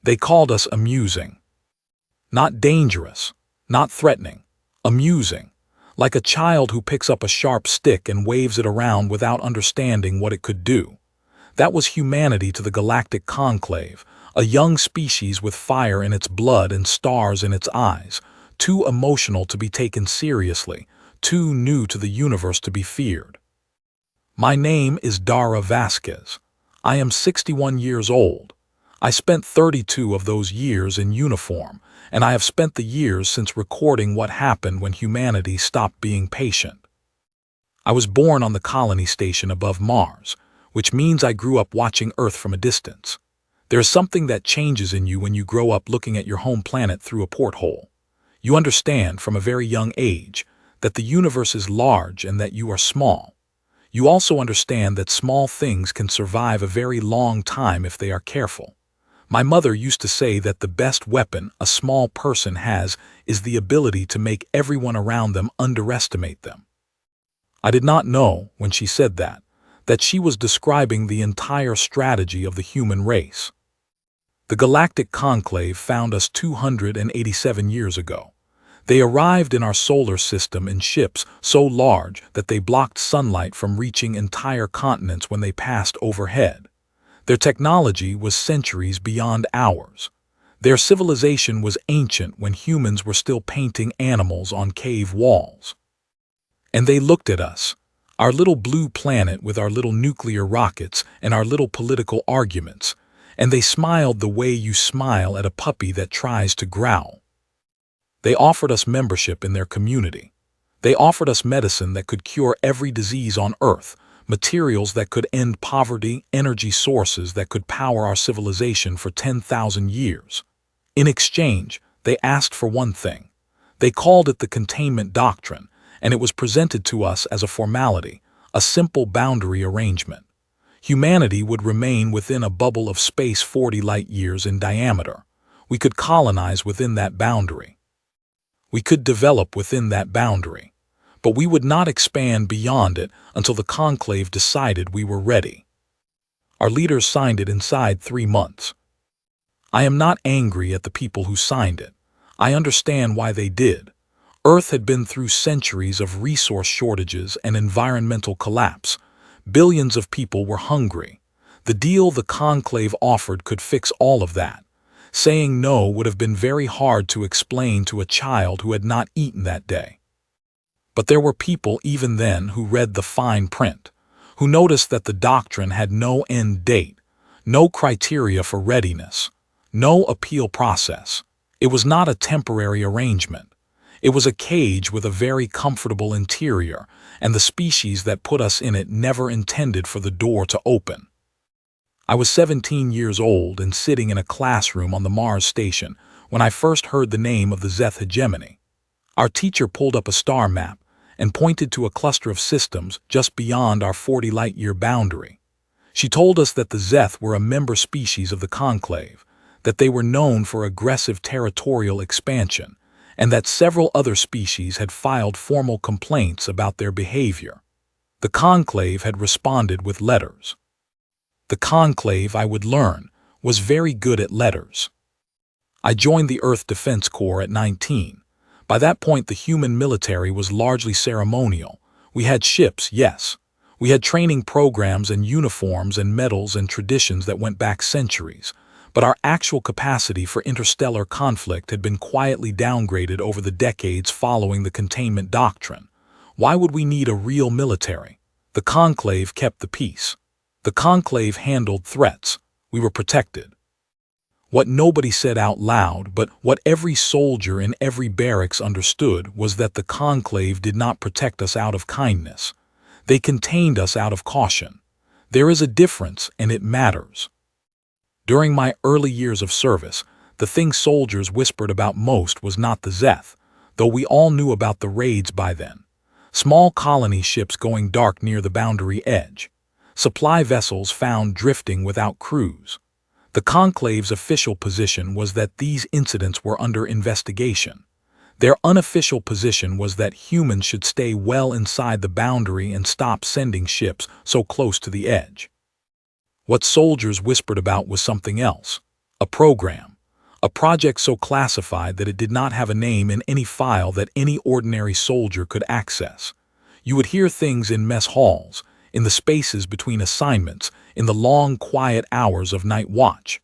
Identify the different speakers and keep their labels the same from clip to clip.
Speaker 1: They called us amusing. Not dangerous, not threatening, amusing, like a child who picks up a sharp stick and waves it around without understanding what it could do. That was humanity to the Galactic Conclave, a young species with fire in its blood and stars in its eyes, too emotional to be taken seriously, too new to the universe to be feared. My name is Dara Vasquez. I am 61 years old. I spent 32 of those years in uniform, and I have spent the years since recording what happened when humanity stopped being patient. I was born on the colony station above Mars, which means I grew up watching Earth from a distance. There is something that changes in you when you grow up looking at your home planet through a porthole. You understand from a very young age that the universe is large and that you are small. You also understand that small things can survive a very long time if they are careful. My mother used to say that the best weapon a small person has is the ability to make everyone around them underestimate them. I did not know, when she said that she was describing the entire strategy of the human race. The Galactic Conclave found us 287 years ago. They arrived in our solar system in ships so large that they blocked sunlight from reaching entire continents when they passed overhead. Their technology was centuries beyond ours. Their civilization was ancient when humans were still painting animals on cave walls. And they looked at us, our little blue planet with our little nuclear rockets and our little political arguments, and they smiled the way you smile at a puppy that tries to growl. They offered us membership in their community. They offered us medicine that could cure every disease on Earth, materials that could end poverty, energy sources that could power our civilization for 10,000 years. In exchange, they asked for one thing. They called it the containment doctrine, and it was presented to us as a formality, a simple boundary arrangement. Humanity would remain within a bubble of space 40 light-years in diameter. We could colonize within that boundary. We could develop within that boundary. But we would not expand beyond it until the Conclave decided we were ready. Our leaders signed it inside 3 months. I am not angry at the people who signed it. I understand why they did. Earth had been through centuries of resource shortages and environmental collapse. Billions of people were hungry. The deal the Conclave offered could fix all of that. Saying no would have been very hard to explain to a child who had not eaten that day. But there were people even then who read the fine print, who noticed that the doctrine had no end date, no criteria for readiness, no appeal process. It was not a temporary arrangement. It was a cage with a very comfortable interior, and the species that put us in it never intended for the door to open. I was 17 years old and sitting in a classroom on the Mars station when I first heard the name of the Zeth hegemony. Our teacher pulled up a star map and pointed to a cluster of systems just beyond our 40 light-year boundary. She told us that the Zeth were a member species of the Conclave, that they were known for aggressive territorial expansion, and that several other species had filed formal complaints about their behavior. The Conclave had responded with letters. The Conclave, I would learn, was very good at letters. I joined the Earth Defense Corps at 19. By that point, the human military was largely ceremonial. We had ships, yes. We had training programs and uniforms and medals and traditions that went back centuries. But our actual capacity for interstellar conflict had been quietly downgraded over the decades following the containment doctrine. Why would we need a real military? The Conclave kept the peace. The Conclave handled threats. We were protected. What nobody said out loud, but what every soldier in every barracks understood, was that the Conclave did not protect us out of kindness. They contained us out of caution. There is a difference, and it matters. During my early years of service, the thing soldiers whispered about most was not the Zeth, though we all knew about the raids by then. Small colony ships going dark near the boundary edge. Supply vessels found drifting without crews. The Conclave's official position was that these incidents were under investigation. Their unofficial position was that humans should stay well inside the boundary and stop sending ships so close to the edge. What soldiers whispered about was something else, a program, A project so classified that it did not have a name in any file that any ordinary soldier could access. You would hear things in mess halls, in the spaces between assignments, in the long, quiet hours of night watch.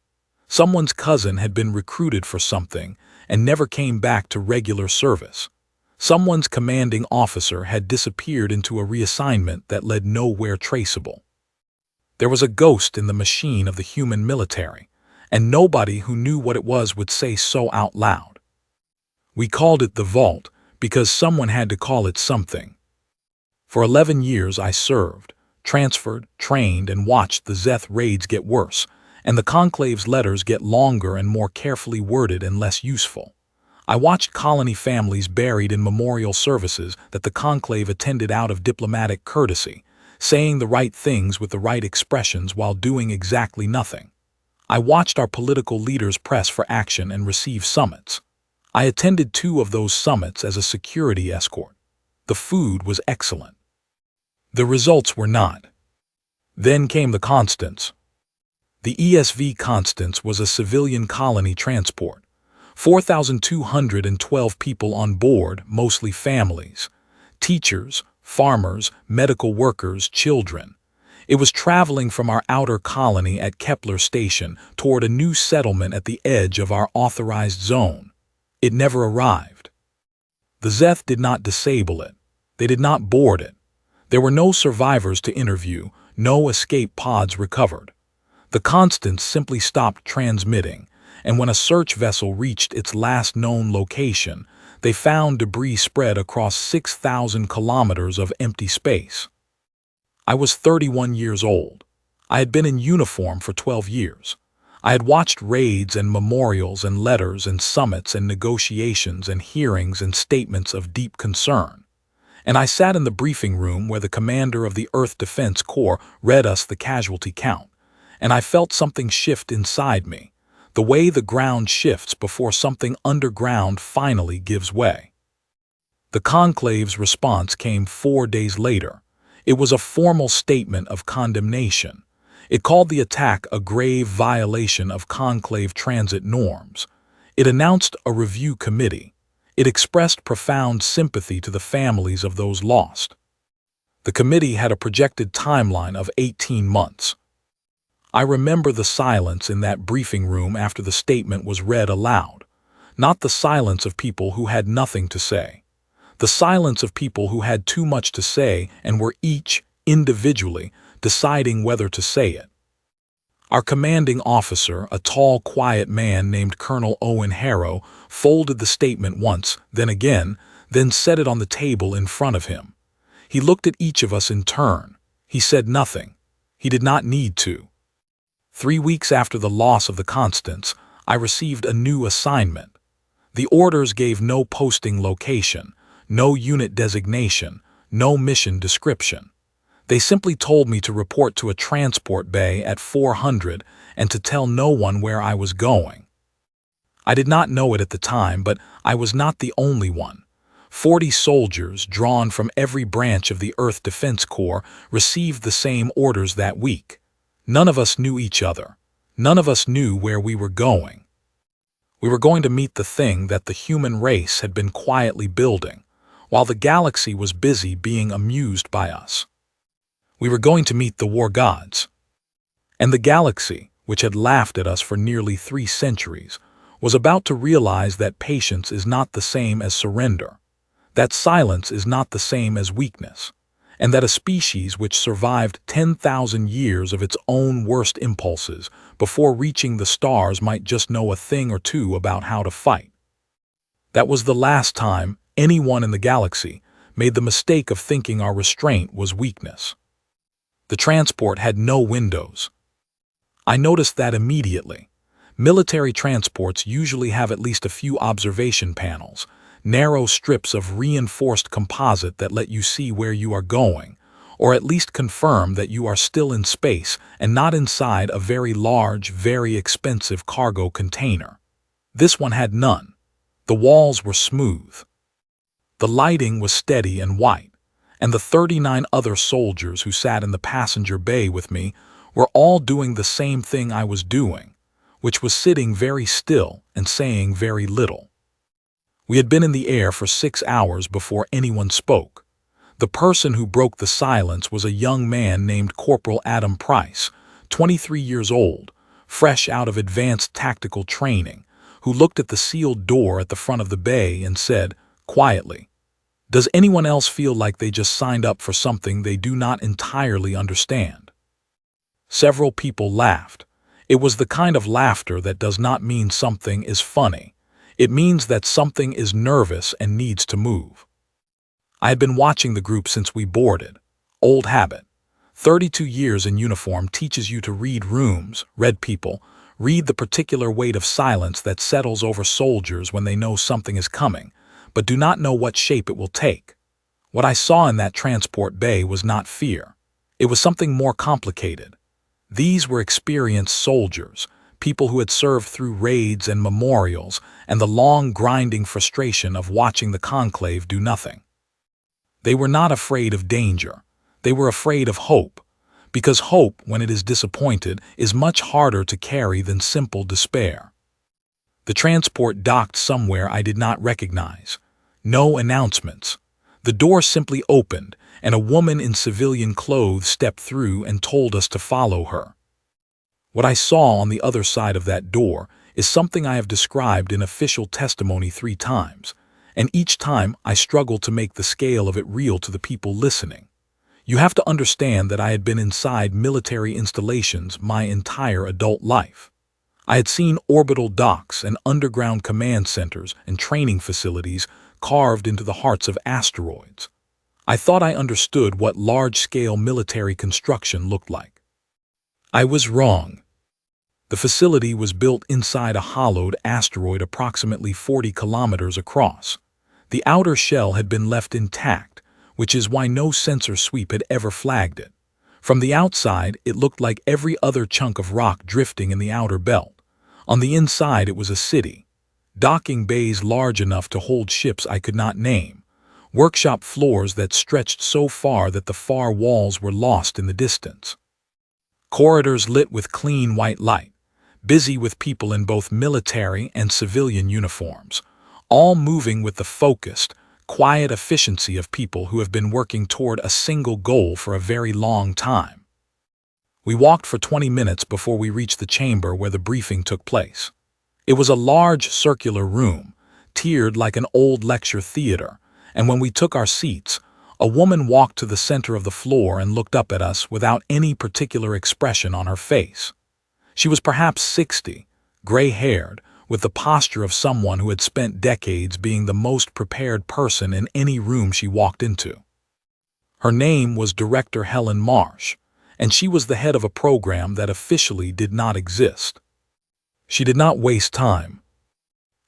Speaker 1: Someone's cousin had been recruited for something and never came back to regular service. Someone's commanding officer had disappeared into a reassignment that led nowhere traceable. There was a ghost in the machine of the human military, and nobody who knew what it was would say so out loud. We called it the Vault because someone had to call it something. For 11 years I served, transferred, trained, and watched the Zeth raids get worse, and the Conclave's letters get longer and more carefully worded and less useful. I watched colony families buried in memorial services that the Conclave attended out of diplomatic courtesy, saying the right things with the right expressions while doing exactly nothing. I watched our political leaders press for action and receive summits. I attended 2 of those summits as a security escort. The food was excellent. The results were not. Then came the Constance. The ESV Constance was a civilian colony transport. 4,212 people on board, mostly families. Teachers, farmers, medical workers, children. It was traveling from our outer colony at Kepler Station toward a new settlement at the edge of our authorized zone. It never arrived. The Zeth did not disable it. They did not board it. There were no survivors to interview, no escape pods recovered. The Constance simply stopped transmitting, and when a search vessel reached its last known location, they found debris spread across 6,000 kilometers of empty space. I was 31 years old. I had been in uniform for 12 years. I had watched raids and memorials and letters and summits and negotiations and hearings and statements of deep concern. And I sat in the briefing room where the commander of the Earth Defense Corps read us the casualty count, and I felt something shift inside me, the way the ground shifts before something underground finally gives way. The Conclave's response came 4 days later. It was a formal statement of condemnation. It called the attack a grave violation of Conclave transit norms. It announced a review committee. It expressed profound sympathy to the families of those lost. The committee had a projected timeline of 18 months. I remember the silence in that briefing room after the statement was read aloud. Not the silence of people who had nothing to say. The silence of people who had too much to say and were each, individually, deciding whether to say it. Our commanding officer, a tall, quiet man named Colonel Owen Harrow, folded the statement once, then again, then set it on the table in front of him. He looked at each of us in turn. He said nothing. He did not need to. 3 weeks after the loss of the Constance, I received a new assignment. The orders gave no posting location, no unit designation, no mission description. They simply told me to report to a transport bay at 400 and to tell no one where I was going. I did not know it at the time, but I was not the only one. 40 soldiers, drawn from every branch of the Earth Defense Corps, received the same orders that week. None of us knew each other. None of us knew where we were going. We were going to meet the thing that the human race had been quietly building, while the galaxy was busy being amused by us. We were going to meet the war gods. And the galaxy, which had laughed at us for nearly 3 centuries, was about to realize that patience is not the same as surrender, that silence is not the same as weakness, and that a species which survived 10,000 years of its own worst impulses before reaching the stars might just know a thing or two about how to fight. That was the last time anyone in the galaxy made the mistake of thinking our restraint was weakness. The transport had no windows. I noticed that immediately. Military transports usually have at least a few observation panels, narrow strips of reinforced composite that let you see where you are going, or at least confirm that you are still in space and not inside a very large, very expensive cargo container. This one had none. The walls were smooth. The lighting was steady and white, and the 39 other soldiers who sat in the passenger bay with me were all doing the same thing I was doing. which was sitting very still and saying very little. We had been in the air for 6 hours before anyone spoke. The person who broke the silence was a young man named Corporal Adam Price, 23 years old, fresh out of advanced tactical training, who looked at the sealed door at the front of the bay and said, quietly, "Does anyone else feel like they just signed up for something they do not entirely understand?" Several people laughed. It was the kind of laughter that does not mean something is funny. It means that something is nervous and needs to move. I had been watching the group since we boarded. Old habit. 32 years in uniform teaches you to read rooms, read people, read the particular weight of silence that settles over soldiers when they know something is coming, but do not know what shape it will take. What I saw in that transport bay was not fear. It was something more complicated. These were experienced soldiers, people who had served through raids and memorials, and the long grinding frustration of watching the conclave do nothing. They were not afraid of danger. They were afraid of hope, because hope, when it is disappointed, is much harder to carry than simple despair. The transport docked somewhere I did not recognize. No announcements. The door simply opened, and a woman in civilian clothes stepped through and told us to follow her. What I saw on the other side of that door is something I have described in official testimony 3 times, and each time I struggled to make the scale of it real to the people listening. You have to understand that I had been inside military installations my entire adult life. I had seen orbital docks and underground command centers and training facilities carved into the hearts of asteroids. I thought I understood what large-scale military construction looked like. I was wrong. The facility was built inside a hollowed asteroid approximately 40 kilometers across. The outer shell had been left intact, which is why no sensor sweep had ever flagged it. From the outside, it looked like every other chunk of rock drifting in the outer belt. On the inside, it was a city. Docking bays large enough to hold ships I could not name. Workshop floors that stretched so far that the far walls were lost in the distance. Corridors lit with clean white light, busy with people in both military and civilian uniforms, all moving with the focused, quiet efficiency of people who have been working toward a single goal for a very long time. We walked for 20 minutes before we reached the chamber where the briefing took place. It was a large circular room, tiered like an old lecture theater, and when we took our seats, a woman walked to the center of the floor and looked up at us without any particular expression on her face. She was perhaps 60, gray-haired, with the posture of someone who had spent decades being the most prepared person in any room she walked into. Her name was Director Helen Marsh, and she was the head of a program that officially did not exist. She did not waste time.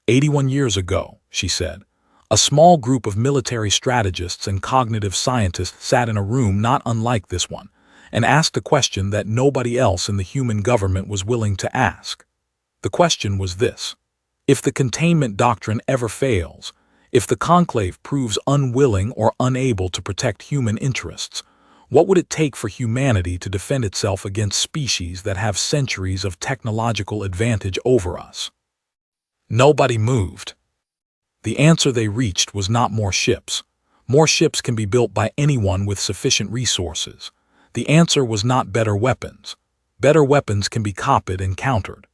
Speaker 1: 81 years ago, she said, a small group of military strategists and cognitive scientists sat in a room not unlike this one and asked a question that nobody else in the human government was willing to ask. The question was this: if the containment doctrine ever fails, if the conclave proves unwilling or unable to protect human interests, what would it take for humanity to defend itself against species that have centuries of technological advantage over us? Nobody moved. The answer they reached was not more ships. More ships can be built by anyone with sufficient resources. The answer was not better weapons. Better weapons can be copied and countered.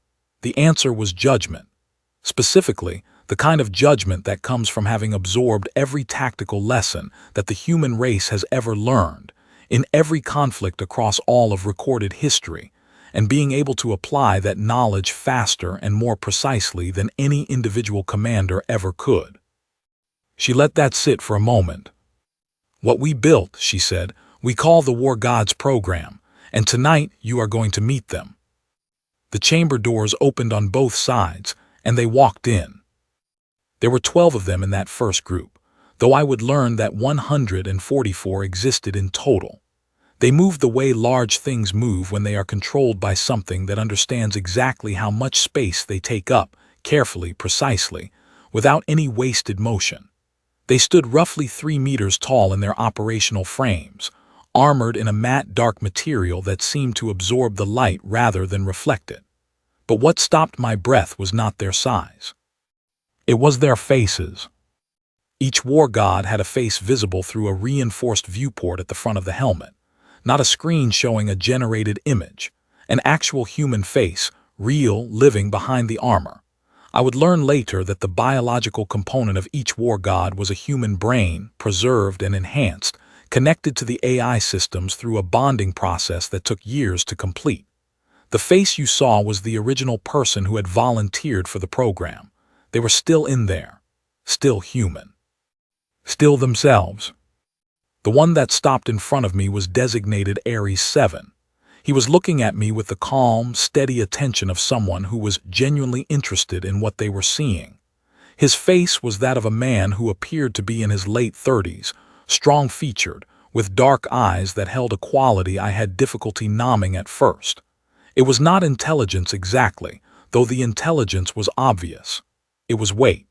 Speaker 1: The answer was judgment. Specifically, the kind of judgment that comes from having absorbed every tactical lesson that the human race has ever learned, in every conflict across all of recorded history, and being able to apply that knowledge faster and more precisely than any individual commander ever could. She let that sit for a moment. What we built, she said, we call the War Gods program, and tonight you are going to meet them. The chamber doors opened on both sides, and they walked in. There were 12 of them in that first group, though I would learn that 144 existed in total. They moved the way large things move when they are controlled by something that understands exactly how much space they take up, carefully, precisely, without any wasted motion. They stood roughly 3 meters tall in their operational frames, armored in a matte dark material that seemed to absorb the light rather than reflect it. But what stopped my breath was not their size. It was their faces. Each war god had a face visible through a reinforced viewport at the front of the helmet, not a screen showing a generated image, an actual human face, real, living behind the armor. I would learn later that the biological component of each war god was a human brain, preserved and enhanced, connected to the AI systems through a bonding process that took years to complete. The face you saw was the original person who had volunteered for the program. They were still in there, still human, still themselves. The one that stopped in front of me was designated Ares 7. He was looking at me with the calm, steady attention of someone who was genuinely interested in what they were seeing. His face was that of a man who appeared to be in his late 30s, strong-featured, with dark eyes that held a quality I had difficulty nomming at first. It was not intelligence exactly, though the intelligence was obvious. It was weight.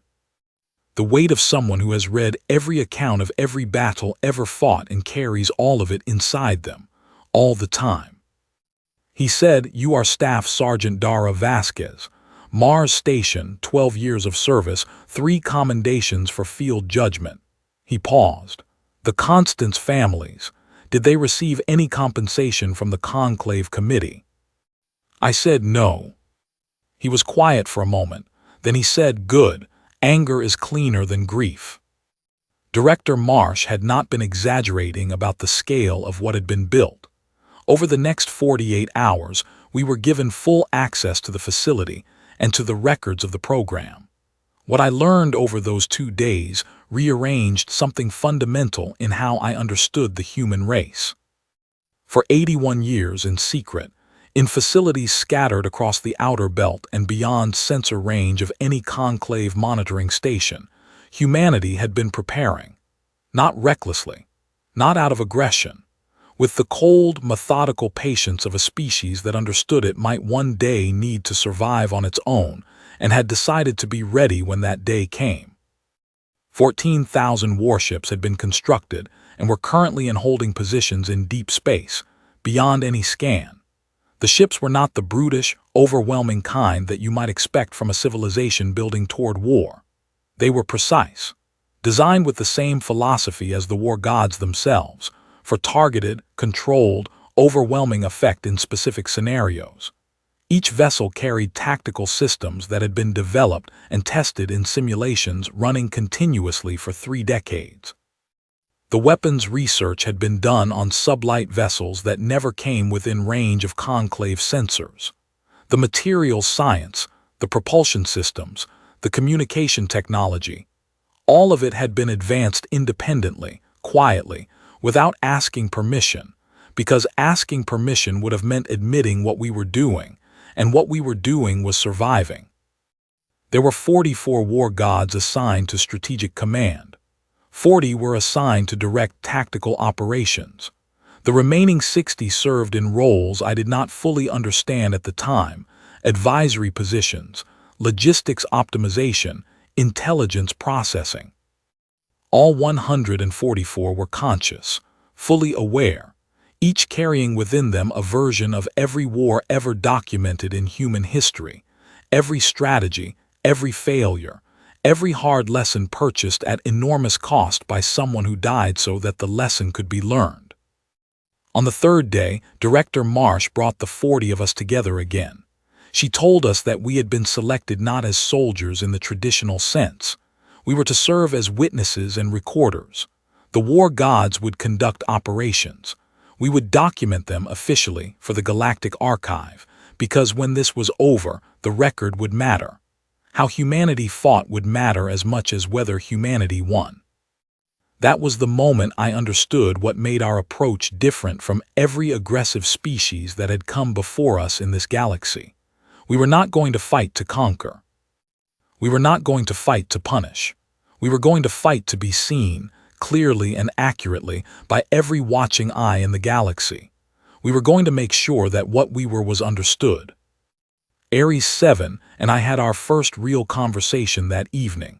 Speaker 1: The weight of someone who has read every account of every battle ever fought and carries all of it inside them, all the time. He said, "You are Staff Sergeant Dara Vasquez. Mars Station, 12 years of service, 3 commendations for field judgment." He paused. "The Constance families, did they receive any compensation from the Conclave Committee?" I said no. He was quiet for a moment. Then he said, "Good. Anger is cleaner than grief." Director Marsh had not been exaggerating about the scale of what had been built. Over the next 48 hours, we were given full access to the facility and to the records of the program. What I learned over those 2 days rearranged something fundamental in how I understood the human race. For 81 years in secret, in facilities scattered across the outer belt and beyond sensor range of any conclave monitoring station, humanity had been preparing. Not recklessly, not out of aggression, with the cold, methodical patience of a species that understood it might one day need to survive on its own and had decided to be ready when that day came. 14,000 warships had been constructed and were currently in holding positions in deep space, beyond any scan. The ships were not the brutish, overwhelming kind that you might expect from a civilization building toward war. They were precise, designed with the same philosophy as the war gods themselves, for targeted, controlled, overwhelming effect in specific scenarios. Each vessel carried tactical systems that had been developed and tested in simulations running continuously for 3 decades. The weapons research had been done on sublight vessels that never came within range of conclave sensors. The materials science, the propulsion systems, the communication technology, all of it had been advanced independently, quietly, without asking permission, because asking permission would have meant admitting what we were doing, and what we were doing was surviving. There were 44 war gods assigned to strategic command. 40 were assigned to direct tactical operations. The remaining 60 served in roles I did not fully understand at the time: advisory positions, logistics optimization, intelligence processing. All 144 were conscious, fully aware, each carrying within them a version of every war ever documented in human history, every strategy, every failure, every hard lesson purchased at enormous cost by someone who died so that the lesson could be learned. On the 3rd day, Director Marsh brought the 40 of us together again. She told us that we had been selected not as soldiers in the traditional sense. We were to serve as witnesses and recorders. The war gods would conduct operations. We would document them officially for the Galactic Archive, because when this was over, the record would matter. How humanity fought would matter as much as whether humanity won. That was the moment I understood what made our approach different from every aggressive species that had come before us in this galaxy. We were not going to fight to conquer. We were not going to fight to punish. We were going to fight to be seen, clearly and accurately, by every watching eye in the galaxy. We were going to make sure that what we were was understood. Ares 7 and I had our first real conversation that evening.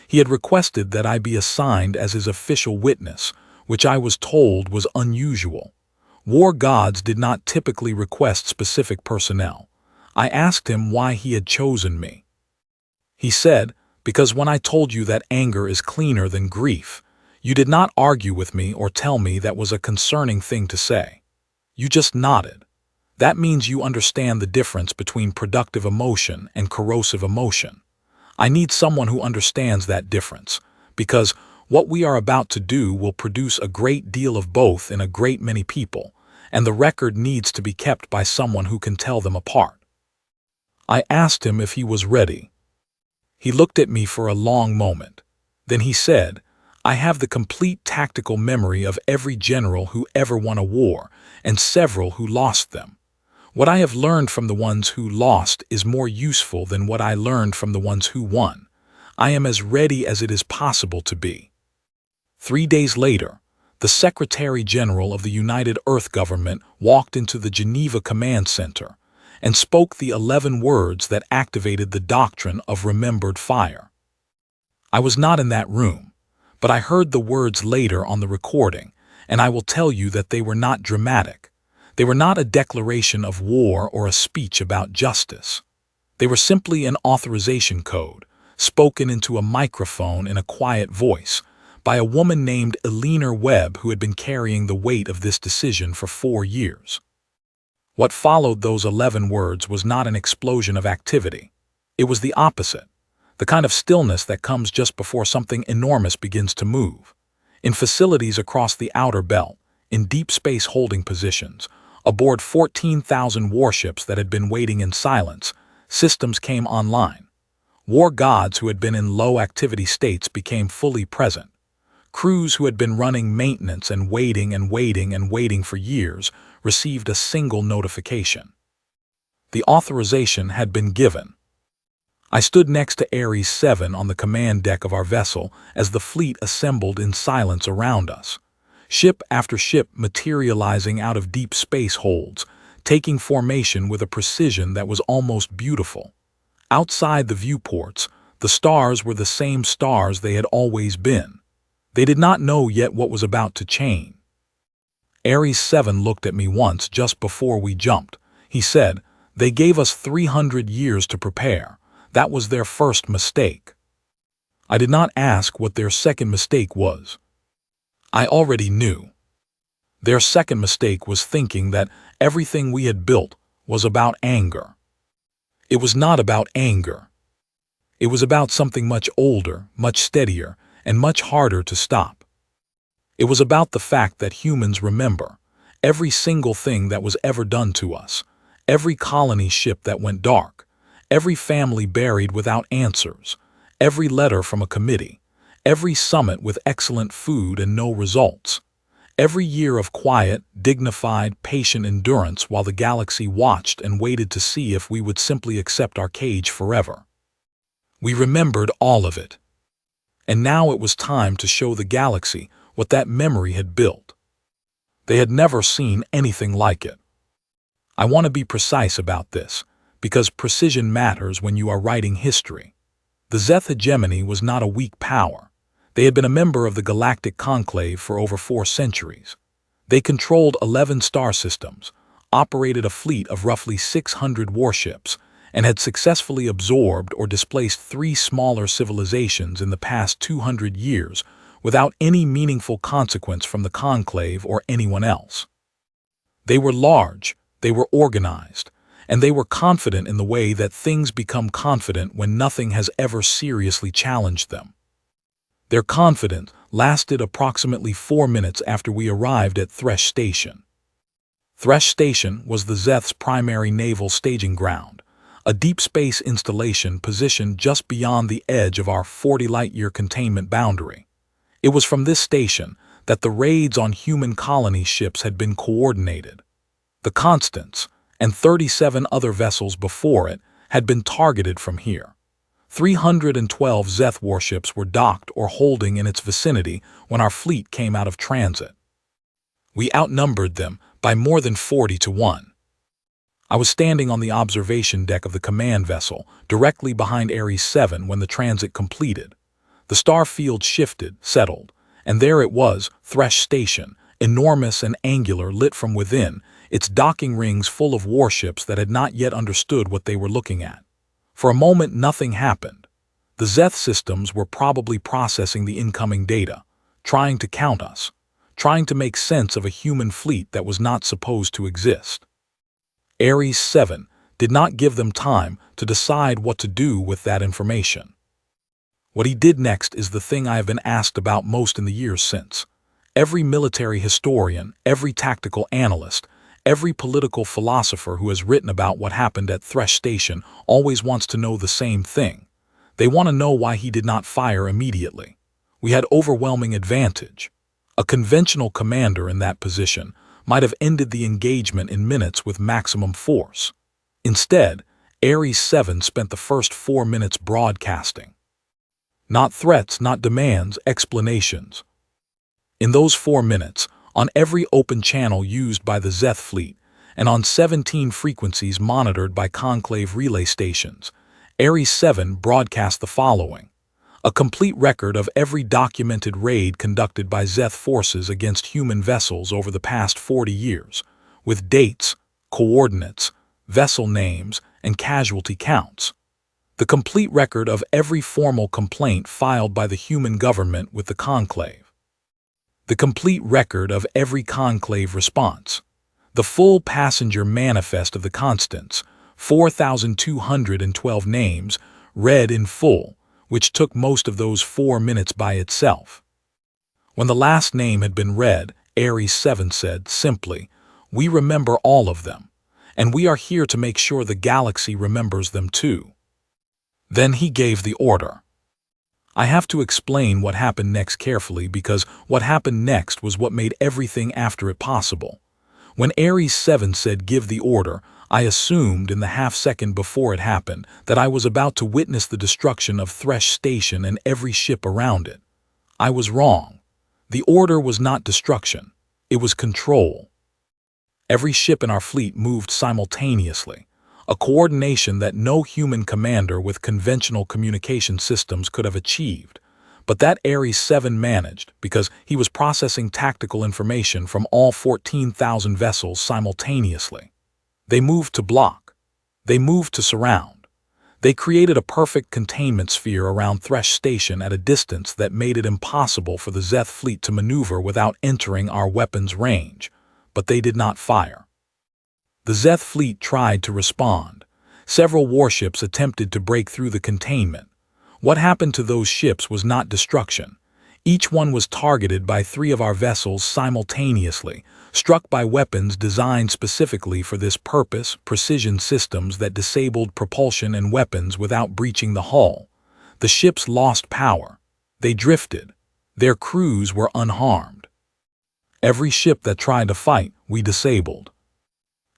Speaker 1: He had requested that I be assigned as his official witness, which I was told was unusual. War gods did not typically request specific personnel. I asked him why he had chosen me. He said, "Because when I told you that anger is cleaner than grief, you did not argue with me or tell me that was a concerning thing to say. You just nodded. That means you understand the difference between productive emotion and corrosive emotion. I need someone who understands that difference, because what we are about to do will produce a great deal of both in a great many people, and the record needs to be kept by someone who can tell them apart." I asked him if he was ready. He looked at me for a long moment. Then he said, "I have the complete tactical memory of every general who ever won a war, and several who lost them. What I have learned from the ones who lost is more useful than what I learned from the ones who won. I am as ready as it is possible to be." 3 days later, the Secretary General of the United Earth Government walked into the Geneva Command Center and spoke the 11 words that activated the doctrine of remembered fire. I was not in that room, but I heard the words later on the recording, and I will tell you that they were not dramatic. They were not a declaration of war or a speech about justice. They were simply an authorization code, spoken into a microphone in a quiet voice, by a woman named Eleanor Webb, who had been carrying the weight of this decision for 4 years. What followed those 11 words was not an explosion of activity. It was the opposite, the kind of stillness that comes just before something enormous begins to move. In facilities across the outer belt, in deep space holding positions, aboard 14,000 warships that had been waiting in silence, systems came online. War gods who had been in low-activity states became fully present. Crews who had been running maintenance and waiting for years received a single notification. The authorization had been given. I stood next to Ares 7 on the command deck of our vessel as the fleet assembled in silence around us. Ship after ship materializing out of deep space holds, taking formation with a precision that was almost beautiful. Outside the viewports, the stars were the same stars they had always been. They did not know yet what was about to change. Ares 7 looked at me once just before we jumped. He said, "They gave us 300 years to prepare. That was their first mistake." I did not ask what their second mistake was. I already knew. Their second mistake was thinking that everything we had built was about anger. It was not about anger. It was about something much older, much steadier, and much harder to stop. It was about the fact that humans remember every single thing that was ever done to us, every colony ship that went dark, every family buried without answers, every letter from a committee, every summit with excellent food and no results, every year of quiet, dignified, patient endurance while the galaxy watched and waited to see if we would simply accept our cage forever. We remembered all of it. And now it was time to show the galaxy what that memory had built. They had never seen anything like it. I want to be precise about this, because precision matters when you are writing history. The Zeth hegemony was not a weak power. They had been a member of the Galactic Conclave for over 4 centuries. They controlled 11 star systems, operated a fleet of roughly 600 warships, and had successfully absorbed or displaced 3 smaller civilizations in the past 200 years without any meaningful consequence from the Conclave or anyone else. They were large, they were organized, and they were confident in the way that things become confident when nothing has ever seriously challenged them. Their confidence lasted approximately 4 minutes after we arrived at Thresh Station. Thresh Station was the Zeth's primary naval staging ground, a deep space installation positioned just beyond the edge of our 40 light-year containment boundary. It was from this station that the raids on human colony ships had been coordinated. The Constance, and 37 other vessels before it, had been targeted from here. 312 Zeth warships were docked or holding in its vicinity when our fleet came out of transit. We outnumbered them by more than 40 to 1. I was standing on the observation deck of the command vessel, directly behind Ares 7 when the transit completed. The star field shifted, settled, and there it was, Thresh Station, enormous and angular, lit from within, its docking rings full of warships that had not yet understood what they were looking at. For a moment, nothing happened. The Zeth systems were probably processing the incoming data, trying to count us, trying to make sense of a human fleet that was not supposed to exist. Ares 7 did not give them time to decide what to do with that information. What he did next is the thing I have been asked about most in the years since. Every military historian, every tactical analyst, every political philosopher who has written about what happened at Thresh Station always wants to know the same thing. They want to know why he did not fire immediately. We had overwhelming advantage. A conventional commander in that position might have ended the engagement in minutes with maximum force. Instead, Ares 7 spent the first 4 minutes broadcasting. Not threats, not demands, explanations. In those 4 minutes, on every open channel used by the Zeth fleet, and on 17 frequencies monitored by Conclave relay stations, Ares 7 broadcast the following: a complete record of every documented raid conducted by Zeth forces against human vessels over the past 40 years, with dates, coordinates, vessel names, and casualty counts. The complete record of every formal complaint filed by the human government with the Conclave. The complete record of every Conclave response. The full passenger manifest of the Constants, 4,212 names, read in full, which took most of those 4 minutes by itself. When the last name had been read, Ares 7 said, simply, "We remember all of them, and we are here to make sure the galaxy remembers them too." Then he gave the order. I have to explain what happened next carefully because what happened next was what made everything after it possible. When Ares 7 said give the order, I assumed in the half-second before it happened that I was about to witness the destruction of Thresh Station and every ship around it. I was wrong. The order was not destruction. It was control. Every ship in our fleet moved simultaneously, a coordination that no human commander with conventional communication systems could have achieved, but that Ares 7 managed because he was processing tactical information from all 14,000 vessels simultaneously. They moved to block. They moved to surround. They created a perfect containment sphere around Thresh Station at a distance that made it impossible for the Zeth fleet to maneuver without entering our weapons' range, but they did not fire. The Zeth fleet tried to respond. Several warships attempted to break through the containment. What happened to those ships was not destruction. Each one was targeted by 3 of our vessels simultaneously, struck by weapons designed specifically for this purpose, precision systems that disabled propulsion and weapons without breaching the hull. The ships lost power. They drifted. Their crews were unharmed. Every ship that tried to fight, we disabled.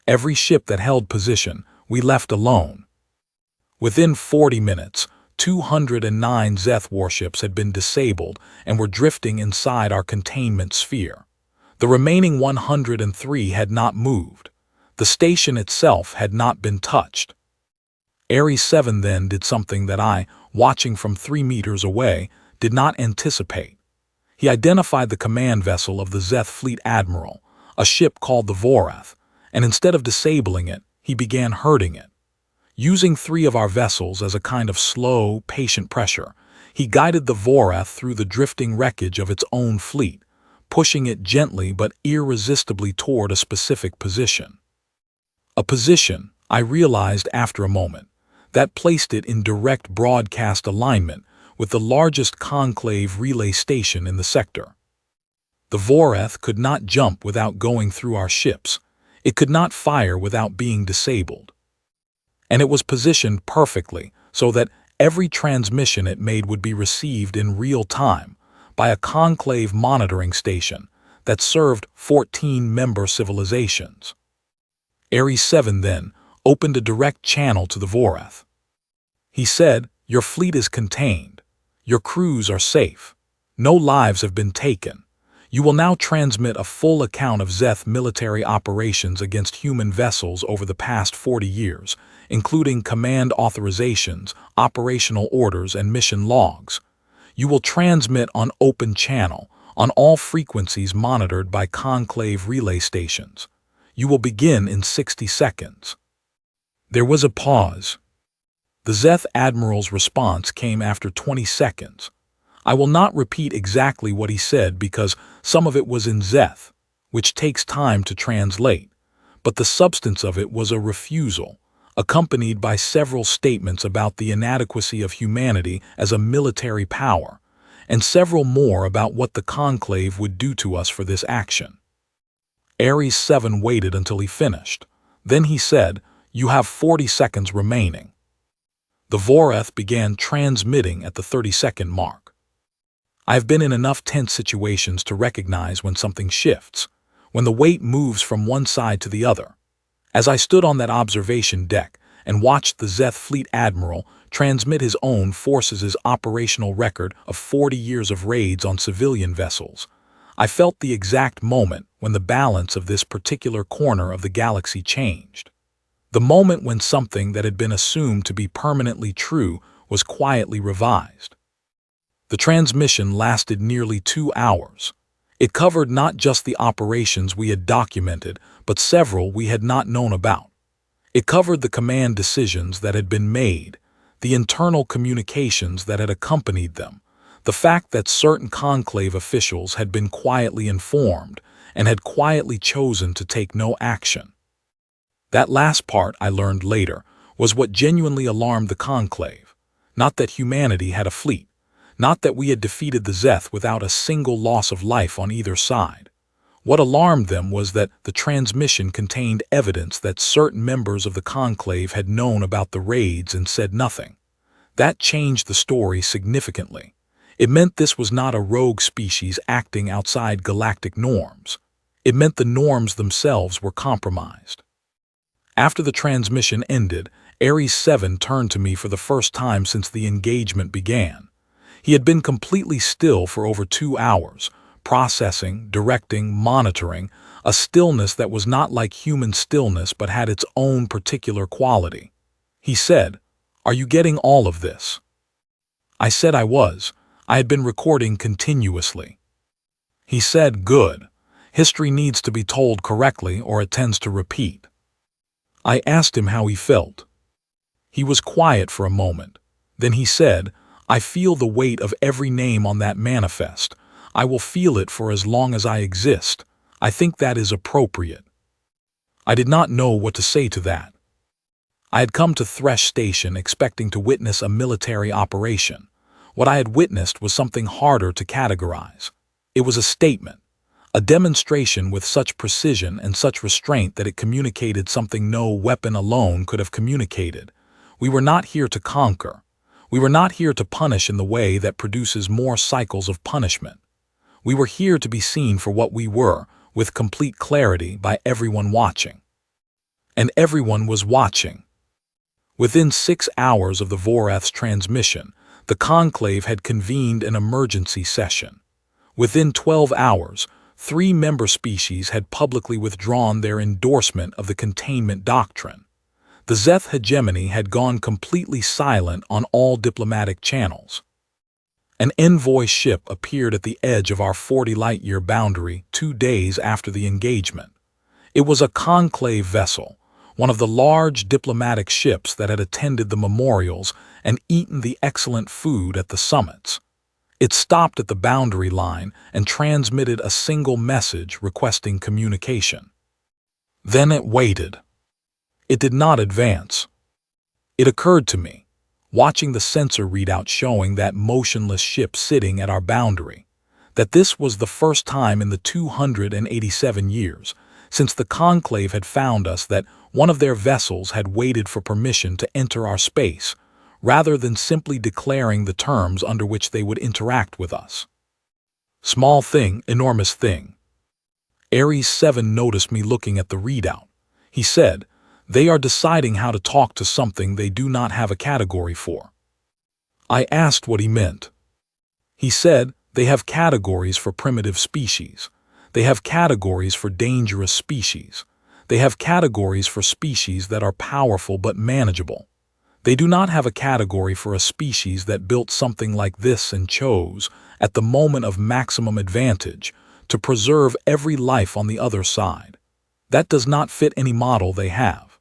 Speaker 1: Every ship that held position, we left alone. Within 40 minutes, 209 Zeth warships had been disabled and were drifting inside our containment sphere. The remaining 103 had not moved. The station itself had not been touched. Ares 7 then did something that I, watching from 3 meters away, did not anticipate. He identified the command vessel of the Zeth fleet admiral, a ship called the Vorath, and instead of disabling it, he began hurting it. Using 3 of our vessels as a kind of slow, patient pressure, he guided the Vorath through the drifting wreckage of its own fleet, pushing it gently but irresistibly toward a specific position. A position, I realized after a moment, that placed it in direct broadcast alignment with the largest Conclave relay station in the sector. The Vorath could not jump without going through our ships. It could not fire without being disabled. And it was positioned perfectly so that every transmission it made would be received in real time by a Conclave monitoring station that served 14 member civilizations. Ares 7 then opened a direct channel to the Vorath. He said, "Your fleet is contained. Your crews are safe. No lives have been taken. You will now transmit a full account of Zeth military operations against human vessels over the past 40 years, including command authorizations, operational orders, and mission logs. You will transmit on open channel, on all frequencies monitored by Conclave relay stations. You will begin in 60 seconds. There was a pause. The Zeth Admiral's response came after 20 seconds. I will not repeat exactly what he said because some of it was in Zeth, which takes time to translate, but the substance of it was a refusal, accompanied by several statements about the inadequacy of humanity as a military power, and several more about what the Conclave would do to us for this action. Ares 7 waited until he finished. Then he said, "You have 40 seconds remaining." The Voreth began transmitting at the 30-second mark. I have been in enough tense situations to recognize when something shifts, when the weight moves from one side to the other. As I stood on that observation deck and watched the Zeth Fleet Admiral transmit his own forces' operational record of 40 years of raids on civilian vessels, I felt the exact moment when the balance of this particular corner of the galaxy changed. The moment when something that had been assumed to be permanently true was quietly revised. The transmission lasted nearly 2 hours. It covered not just the operations we had documented, but several we had not known about. It covered the command decisions that had been made, the internal communications that had accompanied them, the fact that certain Conclave officials had been quietly informed and had quietly chosen to take no action. That last part, I learned later, was what genuinely alarmed the Conclave. Not that humanity had a fleet, not that we had defeated the Zeth without a single loss of life on either side. What alarmed them was that the transmission contained evidence that certain members of the Conclave had known about the raids and said nothing. That changed the story significantly. It meant this was not a rogue species acting outside galactic norms. It meant the norms themselves were compromised. After the transmission ended, Ares 7 turned to me for the first time since the engagement began. He had been completely still for over 2 hours, processing, directing, monitoring, a stillness that was not like human stillness but had its own particular quality. He said, "Are you getting all of this?" I said I was. I had been recording continuously. He said, "Good. History needs to be told correctly or it tends to repeat." I asked him how he felt. He was quiet for a moment. Then he said, "I feel the weight of every name on that manifest. I will feel it for as long as I exist. I think that is appropriate." I did not know what to say to that. I had come to Thresh Station expecting to witness a military operation. What I had witnessed was something harder to categorize. It was a statement, a demonstration with such precision and such restraint that it communicated something no weapon alone could have communicated. We were not here to conquer. We were not here to punish in the way that produces more cycles of punishment. We were here to be seen for what we were, with complete clarity by everyone watching. And everyone was watching. Within 6 hours of the Voreth's transmission, the Conclave had convened an emergency session. Within 12 hours, 3 member species had publicly withdrawn their endorsement of the containment doctrine. The Zeth hegemony had gone completely silent on all diplomatic channels. An envoy ship appeared at the edge of our 40-light-year boundary 2 days after the engagement. It was a Conclave vessel, one of the large diplomatic ships that had attended the memorials and eaten the excellent food at the summits. It stopped at the boundary line and transmitted a single message requesting communication. Then it waited. It did not advance. It occurred to me, watching the sensor readout showing that motionless ship sitting at our boundary, that this was the first time in the 287 years since the Conclave had found us that one of their vessels had waited for permission to enter our space, rather than simply declaring the terms under which they would interact with us. Small thing, enormous thing. Ares 7 noticed me looking at the readout. He said, "They are deciding how to talk to something they do not have a category for." I asked what he meant. He said, "They have categories for primitive species. They have categories for dangerous species. They have categories for species that are powerful but manageable. They do not have a category for a species that built something like this and chose, at the moment of maximum advantage, to preserve every life on the other side. That does not fit any model they have.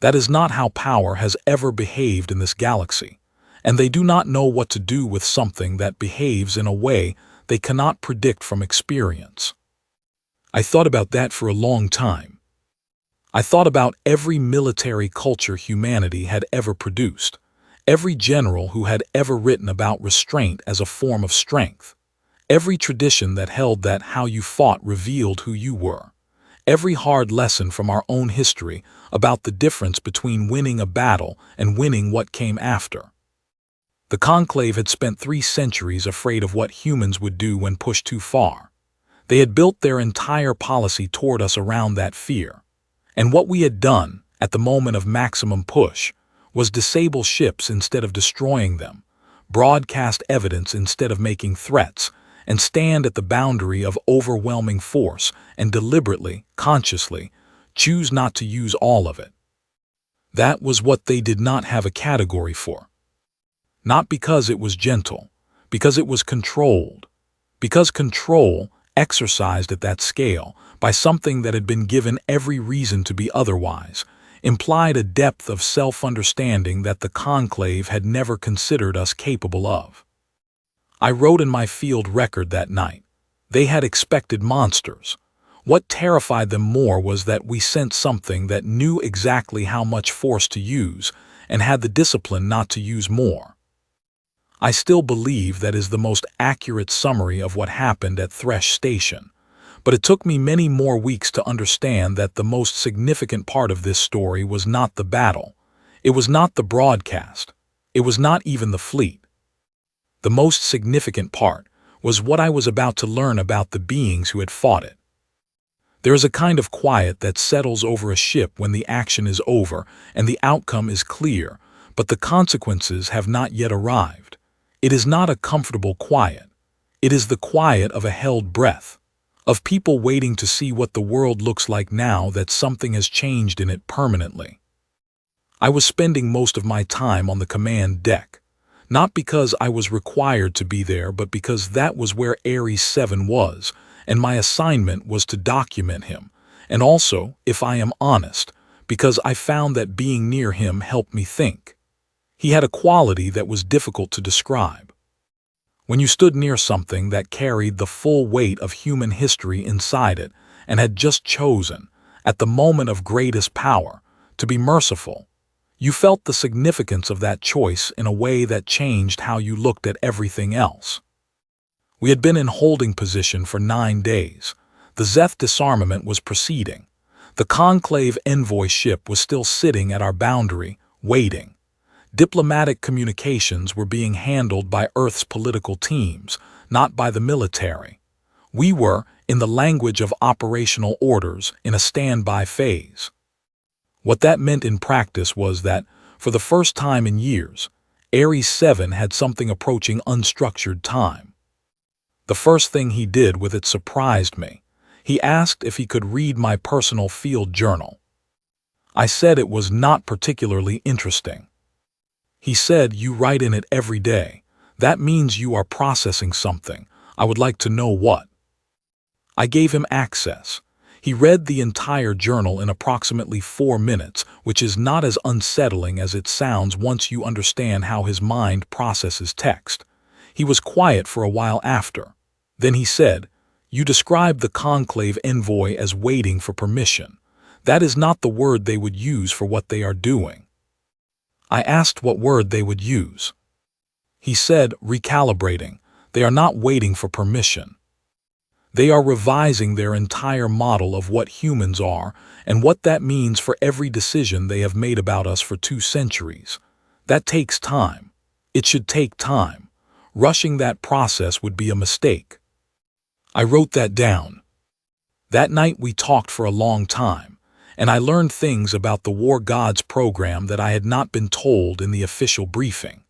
Speaker 1: That is not how power has ever behaved in this galaxy, and they do not know what to do with something that behaves in a way they cannot predict from experience. I thought about that for a long time. I thought about every military culture humanity had ever produced, every general who had ever written about restraint as a form of strength, every tradition that held that how you fought revealed who you were, every hard lesson from our own history about the difference between winning a battle and winning what came after. The Conclave had spent 3 centuries afraid of what humans would do when pushed too far. They had built their entire policy toward us around that fear. And what we had done, at the moment of maximum push, was disable ships instead of destroying them, broadcast evidence instead of making threats, and stand at the boundary of overwhelming force and deliberately, consciously, choose not to use all of it. That was what they did not have a category for. Not because it was gentle, because it was controlled. Because control, exercised at that scale, by something that had been given every reason to be otherwise, implied a depth of self-understanding that the Conclave had never considered us capable of. I wrote in my field record that night. They had expected monsters. What terrified them more was that we sent something that knew exactly how much force to use and had the discipline not to use more. I still believe that is the most accurate summary of what happened at Thresh Station, but it took me many more weeks to understand that the most significant part of this story was not the battle. It was not the broadcast. It was not even the fleet. The most significant part was what I was about to learn about the beings who had fought it. There is a kind of quiet that settles over a ship when the action is over and the outcome is clear, but the consequences have not yet arrived. It is not a comfortable quiet. It is the quiet of a held breath, of people waiting to see what the world looks like now that something has changed in it permanently. I was spending most of my time on the command deck, not because I was required to be there, but because that was where Ares 7 was, and my assignment was to document him, and also, if I am honest, because I found that being near him helped me think. He had a quality that was difficult to describe. When you stood near something that carried the full weight of human history inside it and had just chosen, at the moment of greatest power, to be merciful, you felt the significance of that choice in a way that changed how you looked at everything else. We had been in holding position for 9 days. The Zeth disarmament was proceeding. The Conclave envoy ship was still sitting at our boundary, waiting. Diplomatic communications were being handled by Earth's political teams, not by the military. We were, in the language of operational orders, in a standby phase. What that meant in practice was that, for the first time in years, Ares 7 had something approaching unstructured time. The first thing he did with it surprised me. He asked if he could read my personal field journal. I said it was not particularly interesting. He said, "You write in it every day. That means you are processing something. I would like to know what." I gave him access. He read the entire journal in approximately 4 minutes, which is not as unsettling as it sounds once you understand how his mind processes text. He was quiet for a while after. Then he said, "You described the Conclave envoy as waiting for permission. That is not the word they would use for what they are doing." I asked what word they would use. He said, "Recalibrating. They are not waiting for permission. They are revising their entire model of what humans are and what that means for every decision they have made about us for 2 centuries. That takes time. It should take time. Rushing that process would be a mistake." I wrote that down. That night we talked for a long time, and I learned things about the War Gods program that I had not been told in the official briefing.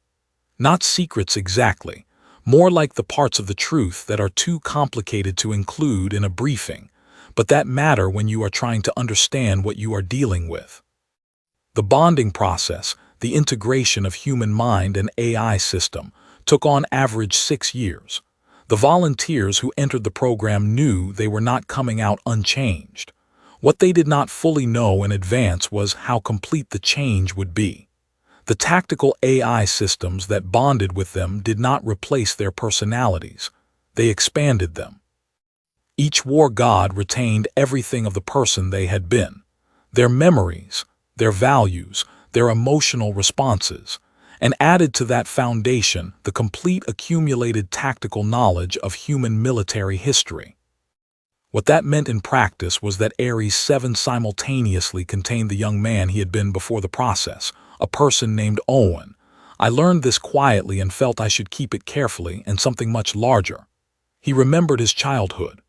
Speaker 1: Not secrets exactly, more like the parts of the truth that are too complicated to include in a briefing, but that matter when you are trying to understand what you are dealing with. The bonding process, the integration of human mind and AI system, took on average 6 years. The volunteers who entered the program knew they were not coming out unchanged. What they did not fully know in advance was how complete the change would be. The tactical AI systems that bonded with them did not replace their personalities. They expanded them. Each war god retained everything of the person they had been: their memories, their values, their emotional responses, and added to that foundation the complete accumulated tactical knowledge of human military history. What that meant in practice was that Ares 7 simultaneously contained the young man he had been before the process, a person named Owen. I learned this quietly and felt I should keep it carefully, and something much larger. He remembered his childhood.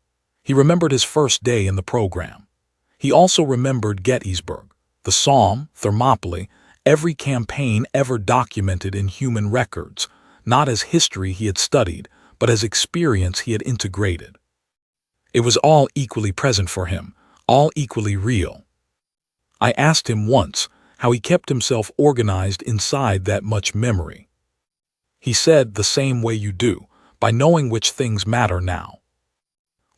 Speaker 1: He remembered his first day in the program. He also remembered Gettysburg, the Somme, Thermopylae, every campaign ever documented in human records, not as history he had studied, but as experience he had integrated. It was all equally present for him, all equally real. I asked him once how he kept himself organized inside that much memory. He said, the same way you do, by knowing which things matter now.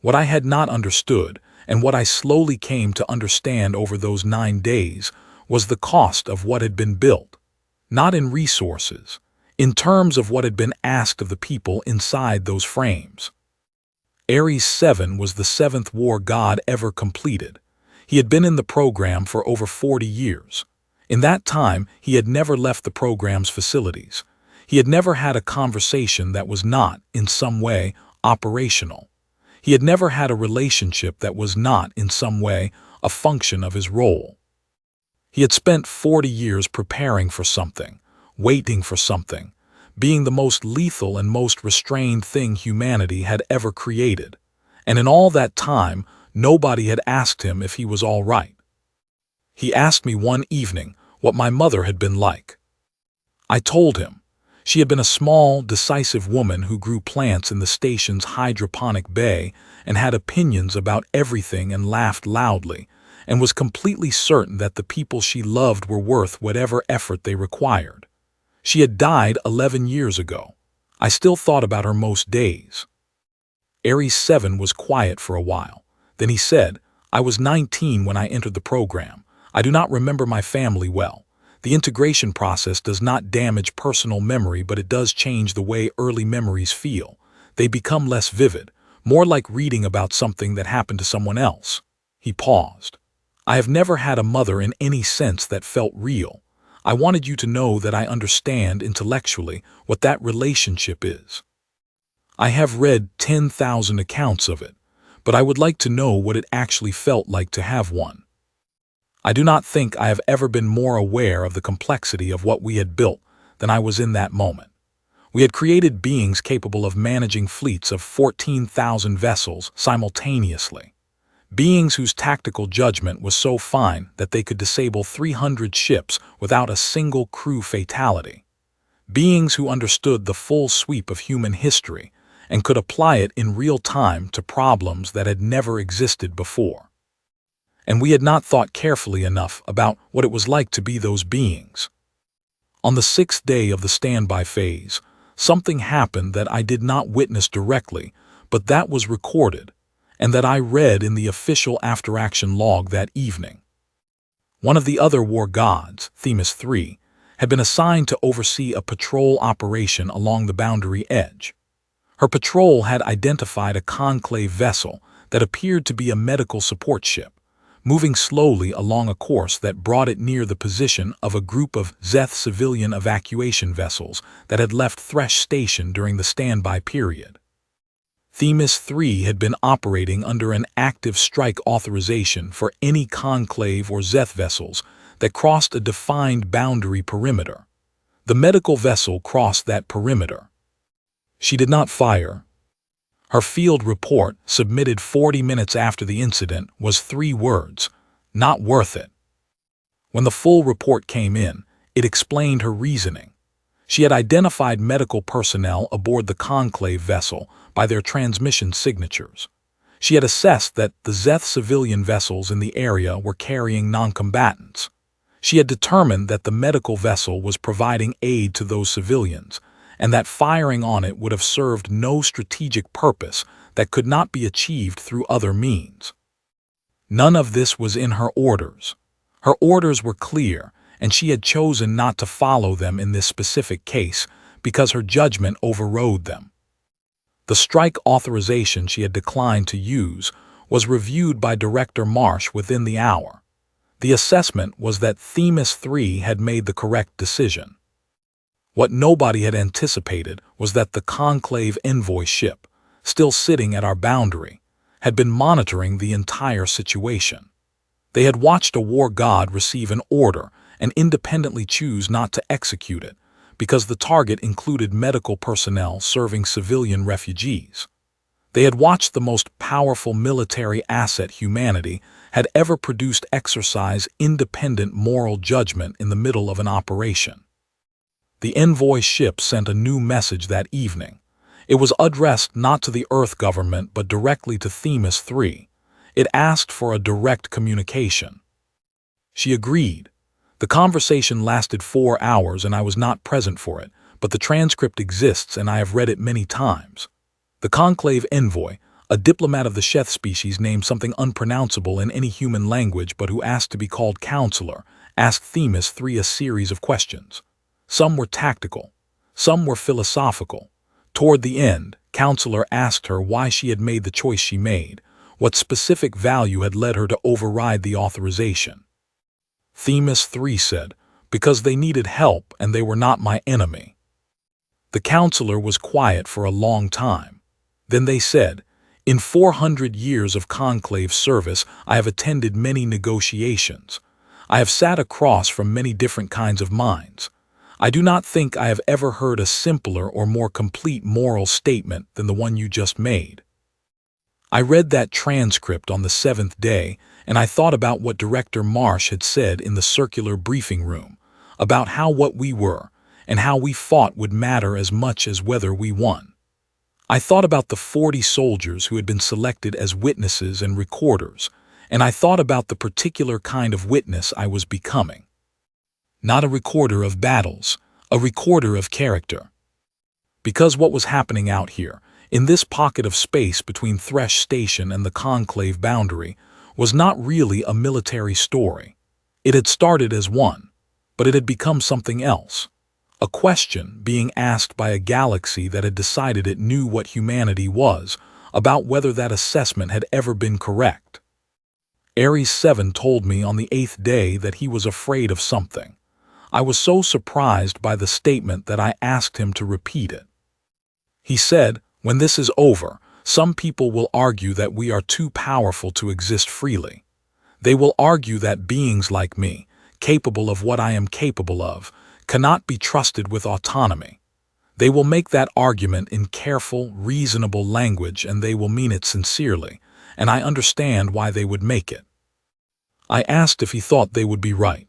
Speaker 1: What I had not understood, and what I slowly came to understand over those 9 days, was the cost of what had been built, not in resources, in terms of what had been asked of the people inside those frames. Ares 7 was the 7th war god ever completed. He had been in the program for over 40 years. In that time, he had never left the program's facilities. He had never had a conversation that was not, in some way, operational. He had never had a relationship that was not, in some way, a function of his role. He had spent 40 years preparing for something, waiting for something, being the most lethal and most restrained thing humanity had ever created. And in all that time, nobody had asked him if he was all right. He asked me one evening what my mother had been like. I told him. She had been a small, decisive woman who grew plants in the station's hydroponic bay and had opinions about everything and laughed loudly, and was completely certain that the people she loved were worth whatever effort they required. She had died 11 years ago. I still thought about her most days. Ares 7 was quiet for a while. Then he said, I was 19 when I entered the program. I do not remember my family well. The integration process does not damage personal memory, but it does change the way early memories feel. They become less vivid, more like reading about something that happened to someone else. He paused. I have never had a mother in any sense that felt real. I wanted you to know that I understand intellectually what that relationship is. I have read 10,000 accounts of it, but I would like to know what it actually felt like to have one. I do not think I have ever been more aware of the complexity of what we had built than I was in that moment. We had created beings capable of managing fleets of 14,000 vessels simultaneously. Beings whose tactical judgment was so fine that they could disable 300 ships without a single crew fatality. Beings who understood the full sweep of human history and could apply it in real time to problems that had never existed before. And we had not thought carefully enough about what it was like to be those beings. On the 6th day of the standby phase, something happened that I did not witness directly, but that was recorded, and that I read in the official after-action log that evening. One of the other war gods, Themis 3, had been assigned to oversee a patrol operation along the boundary edge. Her patrol had identified a conclave vessel that appeared to be a medical support ship, moving slowly along a course that brought it near the position of a group of Zeth civilian evacuation vessels that had left Thresh Station during the standby period. Themis 3 had been operating under an active strike authorization for any conclave or Zeth vessels that crossed a defined boundary perimeter. The medical vessel crossed that perimeter. She did not fire. Her field report, submitted 40 minutes after the incident, was 3 words: not worth it. When the full report came in, it explained her reasoning. She had identified medical personnel aboard the conclave vessel by their transmission signatures. She had assessed that the Zeth civilian vessels in the area were carrying non-combatants. She had determined that the medical vessel was providing aid to those civilians, and that firing on it would have served no strategic purpose that could not be achieved through other means. None of this was in her orders. Her orders were clear, and she had chosen not to follow them in this specific case because her judgment overrode them. The strike authorization she had declined to use was reviewed by Director Marsh within the hour. The assessment was that Themis 3 had made the correct decision. What nobody had anticipated was that the Conclave envoy ship, still sitting at our boundary, had been monitoring the entire situation. They had watched a war god receive an order and independently choose not to execute it because the target included medical personnel serving civilian refugees. They had watched the most powerful military asset humanity had ever produced exercise independent moral judgment in the middle of an operation. The envoy ship sent a new message that evening. It was addressed not to the Earth government but directly to Themis 3. It asked for a direct communication. She agreed. The conversation lasted 4 hours and I was not present for it, but the transcript exists and I have read it many times. The Conclave envoy, a diplomat of the Sheth species named something unpronounceable in any human language but who asked to be called counselor, asked Themis 3 a series of questions. Some were tactical, some were philosophical. Toward the end, Counselor asked her why she had made the choice she made, what specific value had led her to override the authorization. Themis 3 said, because they needed help and they were not my enemy. The counselor was quiet for a long time. Then they said, in 400 years of conclave service, I have attended many negotiations. I have sat across from many different kinds of minds. I do not think I have ever heard a simpler or more complete moral statement than the one you just made. I read that transcript on the 7th day, and I thought about what Director Marsh had said in the circular briefing room, about how what we were and how we fought would matter as much as whether we won. I thought about the 40 soldiers who had been selected as witnesses and recorders, and I thought about the particular kind of witness I was becoming. Not a recorder of battles, a recorder of character. Because what was happening out here, in this pocket of space between Thresh Station and the Conclave boundary, was not really a military story. It had started as one, but it had become something else. A question being asked by a galaxy that had decided it knew what humanity was, about whether that assessment had ever been correct. Ares 7 told me on the 8th day that he was afraid of something. I was so surprised by the statement that I asked him to repeat it. He said, when this is over, some people will argue that we are too powerful to exist freely. They will argue that beings like me, capable of what I am capable of, cannot be trusted with autonomy. They will make that argument in careful, reasonable language and they will mean it sincerely, and I understand why they would make it. I asked if he thought they would be right.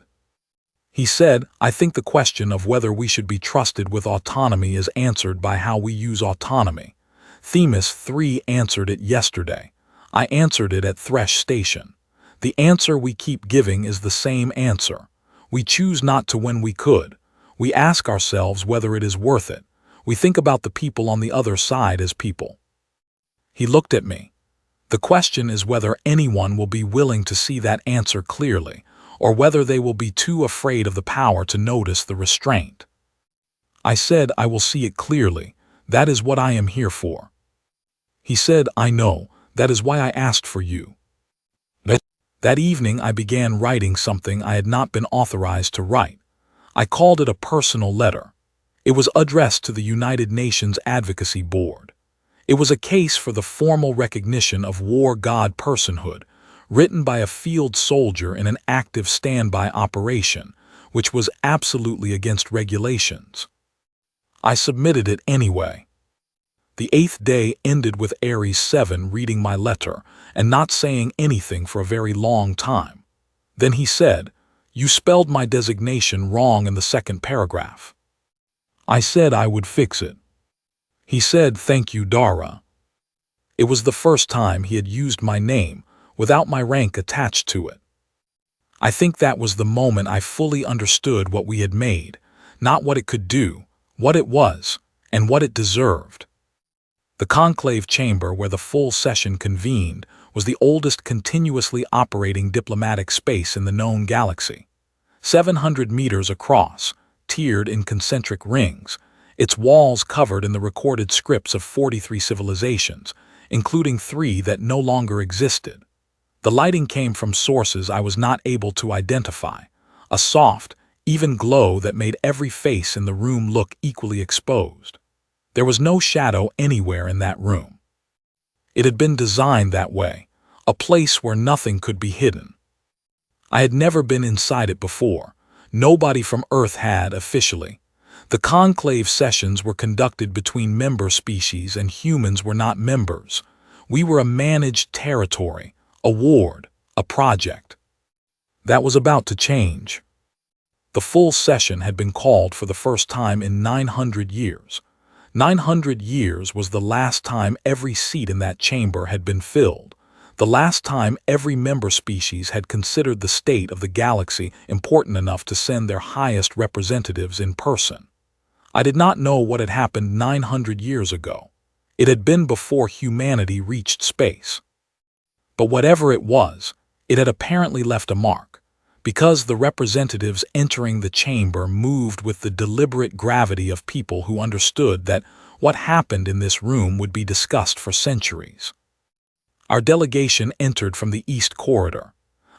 Speaker 1: He said, I think the question of whether we should be trusted with autonomy is answered by how we use autonomy. Themis 3 answered it yesterday. I answered it at Thresh Station. The answer we keep giving is the same answer. We choose not to when we could. We ask ourselves whether it is worth it. We think about the people on the other side as people. He looked at me. The question is whether anyone will be willing to see that answer clearly, or whether they will be too afraid of the power to notice the restraint. I said, I will see it clearly. That is what I am here for. He said, I know. That is why I asked for you. That evening I began writing something I had not been authorized to write. I called it a personal letter. It was addressed to the United Nations Advocacy Board. It was a case for the formal recognition of war god personhood, written by a field soldier in an active standby operation, which was absolutely against regulations. I submitted it anyway. The 8th day ended with Ares 7 reading my letter and not saying anything for a very long time. Then he said, you spelled my designation wrong in the 2nd paragraph. I said I would fix it. He said, thank you, Dara. It was the first time he had used my name without my rank attached to it. I think that was the moment I fully understood what we had made, not what it could do, what it was, and what it deserved. The conclave chamber where the full session convened was the oldest continuously operating diplomatic space in the known galaxy. 700 meters across, tiered in concentric rings, its walls covered in the recorded scripts of 43 civilizations, including 3 that no longer existed. The lighting came from sources I was not able to identify, a soft, even glow that made every face in the room look equally exposed. There was no shadow anywhere in that room. It had been designed that way, a place where nothing could be hidden. I had never been inside it before. Nobody from Earth had officially. The conclave sessions were conducted between member species and humans were not members. We were a managed territory, a ward, a project. That was about to change. The full session had been called for the first time in 900 years. 900 years was the last time every seat in that chamber had been filled, the last time every member species had considered the state of the galaxy important enough to send their highest representatives in person. I did not know what had happened 900 years ago. It had been before humanity reached space. But whatever it was, it had apparently left a mark, because the representatives entering the chamber moved with the deliberate gravity of people who understood that what happened in this room would be discussed for centuries. Our delegation entered from the East Corridor.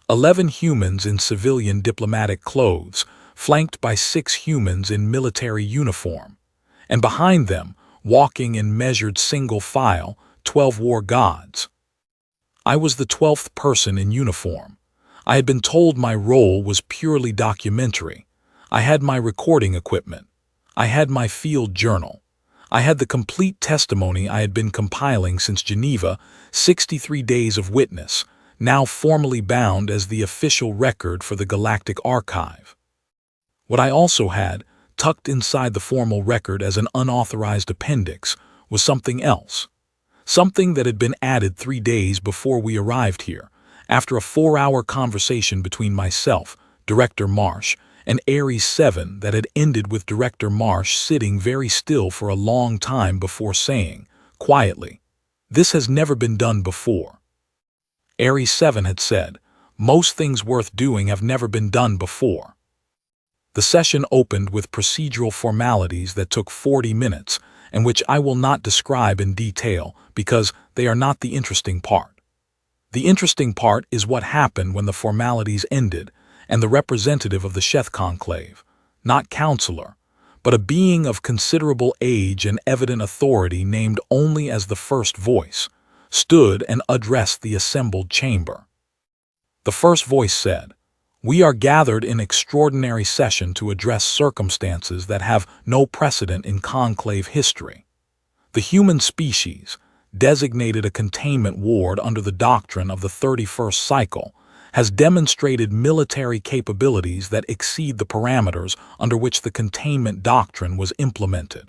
Speaker 1: 11 humans in civilian diplomatic clothes, flanked by 6 humans in military uniform, and behind them, walking in measured single file, 12 war gods. I was the 12th person in uniform. I had been told my role was purely documentary. I had my recording equipment. I had my field journal. I had the complete testimony I had been compiling since Geneva, 63 days of witness, now formally bound as the official record for the Galactic Archive. What I also had, tucked inside the formal record as an unauthorized appendix, was something else. Something that had been added 3 days before we arrived here, after a 4-hour conversation between myself, Director Marsh, and Ares 7 that had ended with Director Marsh sitting very still for a long time before saying, quietly, "This has never been done before." Ares 7 had said, "Most things worth doing have never been done before." The session opened with procedural formalities that took 40 minutes, and which I will not describe in detail because they are not the interesting part. The interesting part is what happened when the formalities ended and the representative of the Sheth Conclave, not counselor, but a being of considerable age and evident authority named only as the first voice, stood and addressed the assembled chamber. The first voice said, "We are gathered in extraordinary session to address circumstances that have no precedent in conclave history. The human species, designated a containment ward under the doctrine of the 31st cycle, has demonstrated military capabilities that exceed the parameters under which the containment doctrine was implemented.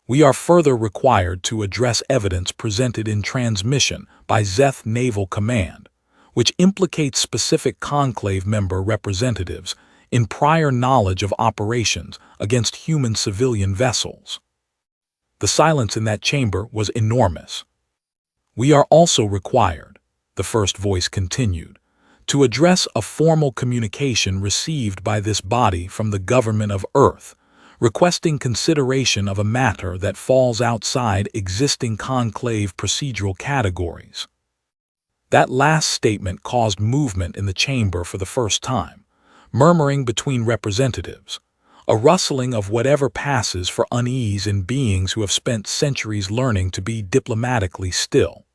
Speaker 1: We are further required to address evidence presented in transmission by Zeth Naval Command, which implicates specific conclave member representatives in prior knowledge of operations against human civilian vessels." The silence in that chamber was enormous. "We are also required," the first voice continued, "to address a formal communication received by this body from the government of Earth, requesting consideration of a matter that falls outside existing conclave procedural categories." That last statement caused movement in the chamber for the first time, murmuring between representatives, a rustling of whatever passes for unease in beings who have spent centuries learning to be diplomatically still.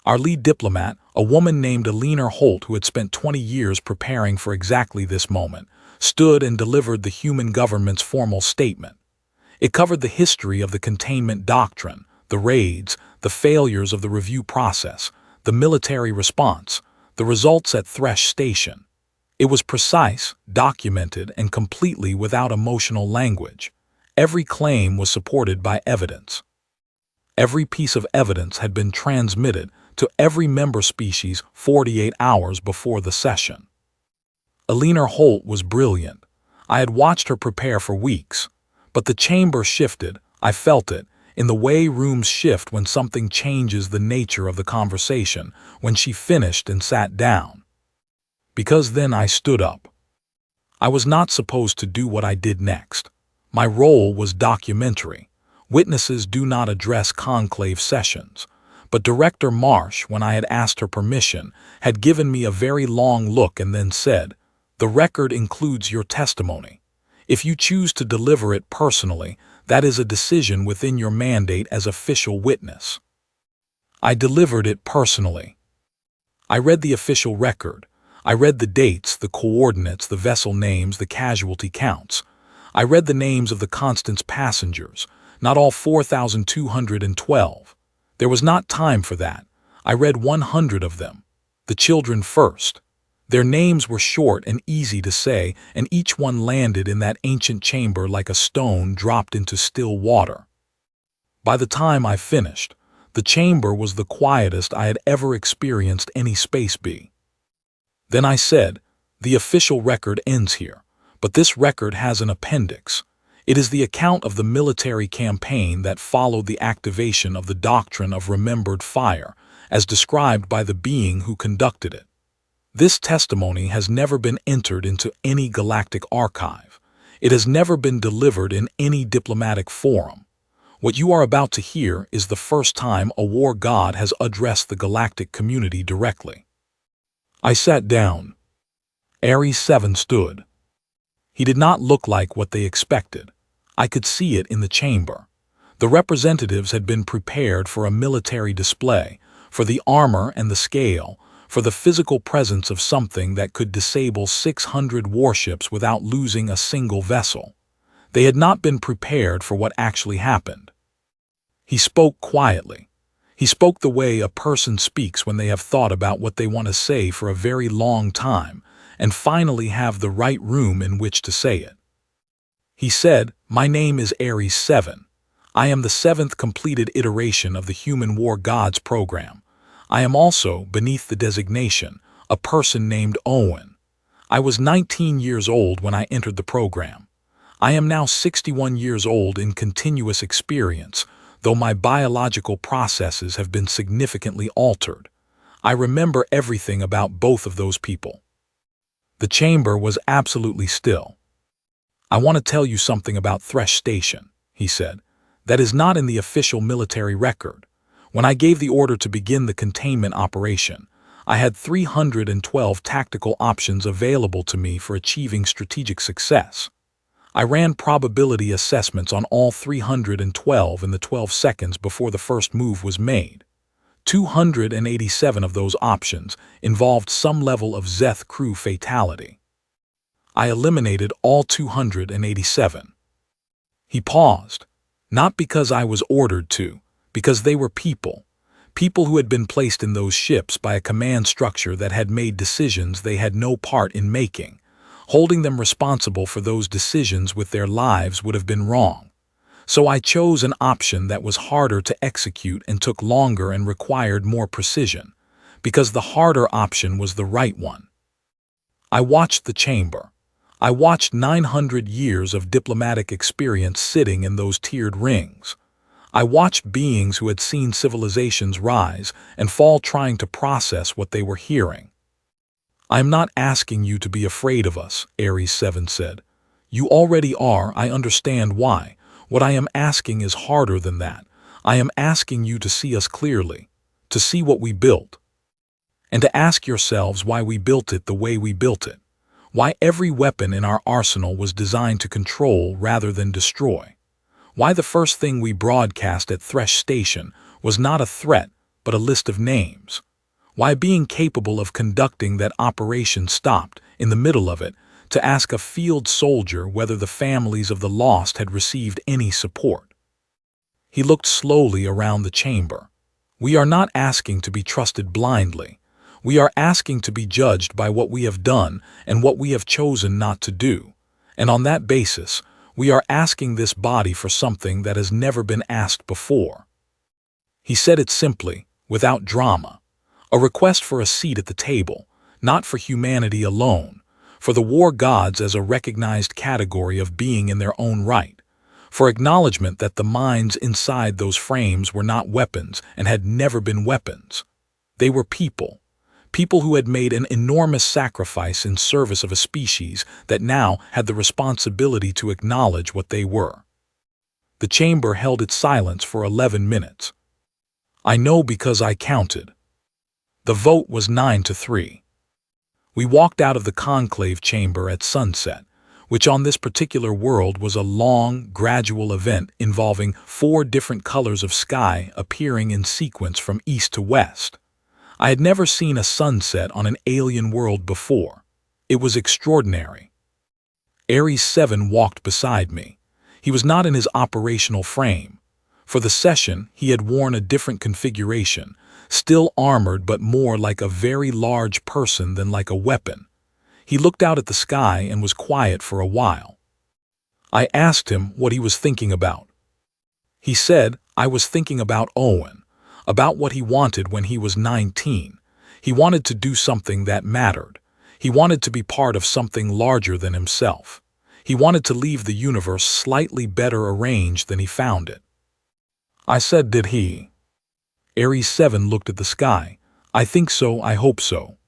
Speaker 1: Our lead diplomat, a woman named Eleanor Holt who had spent 20 years preparing for exactly this moment, stood and delivered the human government's formal statement. It covered the history of the containment doctrine, the raids, the failures of the review process, the military response, the results at Thresh Station. It was precise, documented, and completely without emotional language. Every claim was supported by evidence. Every piece of evidence had been transmitted to every member species 48 hours before the session. Eleanor Holt was brilliant. I had watched her prepare for weeks. But the chamber shifted, I felt it, in the way rooms shift when something changes the nature of the conversation, when she finished and sat down. Because then I stood up. I was not supposed to do what I did next. My role was documentary. Witnesses do not address conclave sessions. But Director Marsh, when I had asked her permission, had given me a very long look and then said, "The record includes your testimony. If you choose to deliver it personally, that is a decision within your mandate as official witness." I delivered it personally. I read the official record. I read the dates, the coordinates, the vessel names, the casualty counts. I read the names of the Constance passengers, not all 4,212. There was not time for that. I read 100 of them. The children first. Their names were short and easy to say, and each one landed in that ancient chamber like a stone dropped into still water. By the time I finished, the chamber was the quietest I had ever experienced any space be. Then I said, "The official record ends here, but this record has an appendix. It is the account of the military campaign that followed the activation of the doctrine of remembered fire, as described by the being who conducted it. This testimony has never been entered into any galactic archive. It has never been delivered in any diplomatic forum. What you are about to hear is the first time a war god has addressed the galactic community directly." I sat down. Ares 7 stood. He did not look like what they expected. I could see it in the chamber. The representatives had been prepared for a military display, for the armor and the scale, for the physical presence of something that could disable 600 warships without losing a single vessel. They had not been prepared for what actually happened. He spoke quietly. He spoke the way a person speaks when they have thought about what they want to say for a very long time and finally have the right room in which to say it. He said, "My name is Ares 7. I am the 7th completed iteration of the Human War Gods program. I am also, beneath the designation, a person named Owen. I was 19 years old when I entered the program. I am now 61 years old in continuous experience, though my biological processes have been significantly altered. I remember everything about both of those people." The chamber was absolutely still. "I want to tell you something about Thresh Station," he said. "That is not in the official military record. When I gave the order to begin the containment operation, I had 312 tactical options available to me for achieving strategic success. I ran probability assessments on all 312 in the 12 seconds before the first move was made. 287 of those options involved some level of Zeth crew fatality. I eliminated all 287. He paused, not because I was ordered to, because they were people who had been placed in those ships by a command structure that had made decisions they had no part in making. Holding them responsible for those decisions with their lives would have been wrong. So I chose an option that was harder to execute and took longer and required more precision, because the harder option was the right one. I watched the chamber. I watched 900 years of diplomatic experience sitting in those tiered rings. I watched beings who had seen civilizations rise and fall trying to process what they were hearing. "I am not asking you to be afraid of us," Ares 7 said. "You already are, I understand why. What I am asking is harder than that. I am asking you to see us clearly, to see what we built, and to ask yourselves why we built it the way we built it, why every weapon in our arsenal was designed to control rather than destroy, why the first thing we broadcast at Thresh Station was not a threat but a list of names, why being capable of conducting that operation stopped, in the middle of it, to ask a field soldier whether the families of the lost had received any support." He looked slowly around the chamber. "We are not asking to be trusted blindly. We are asking to be judged by what we have done and what we have chosen not to do. And on that basis, we are asking this body for something that has never been asked before." He said it simply, without drama. A request for a seat at the table, not for humanity alone, for the war gods as a recognized category of being in their own right, for acknowledgement that the minds inside those frames were not weapons and had never been weapons. They were people. People who had made an enormous sacrifice in service of a species that now had the responsibility to acknowledge what they were. The chamber held its silence for 11 minutes. I know because I counted. The vote was 9-3. We walked out of the conclave chamber at sunset, which on this particular world was a long, gradual event involving 4 different colors of sky appearing in sequence from east to west. I had never seen a sunset on an alien world before. It was extraordinary. Ares 7 walked beside me. He was not in his operational frame. For the session, he had worn a different configuration, still armored but more like a very large person than like a weapon. He looked out at the sky and was quiet for a while. I asked him what he was thinking about. He said, I was thinking about Owen, about what he wanted when he was 19. He wanted to do something that mattered. He wanted to be part of something larger than himself. He wanted to leave the universe slightly better arranged than he found it. I said, did he? Ares 7 looked at the sky. I think so, I hope so.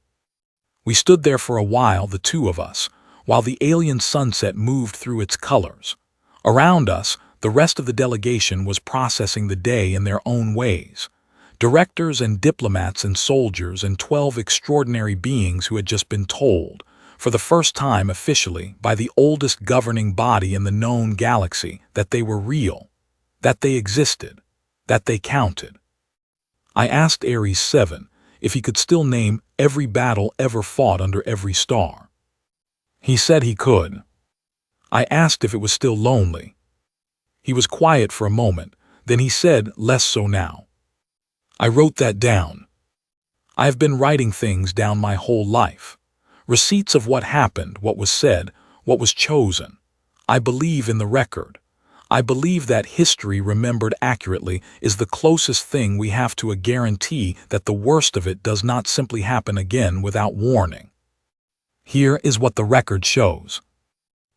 Speaker 1: We stood there for a while, the two of us, while the alien sunset moved through its colors. Around us, the rest of the delegation was processing the day in their own ways. Directors and diplomats and soldiers and 12 extraordinary beings who had just been told, for the first time officially by the oldest governing body in the known galaxy, that they were real, that they existed, that they counted. I asked Ares 7 if he could still name every battle ever fought under every star. He said he could. I asked if it was still lonely. He was quiet for a moment, then he said, less so now. I wrote that down. I have been writing things down my whole life. Receipts of what happened, what was said, what was chosen. I believe in the record. I believe that history remembered accurately is the closest thing we have to a guarantee that the worst of it does not simply happen again without warning. Here is what the record shows.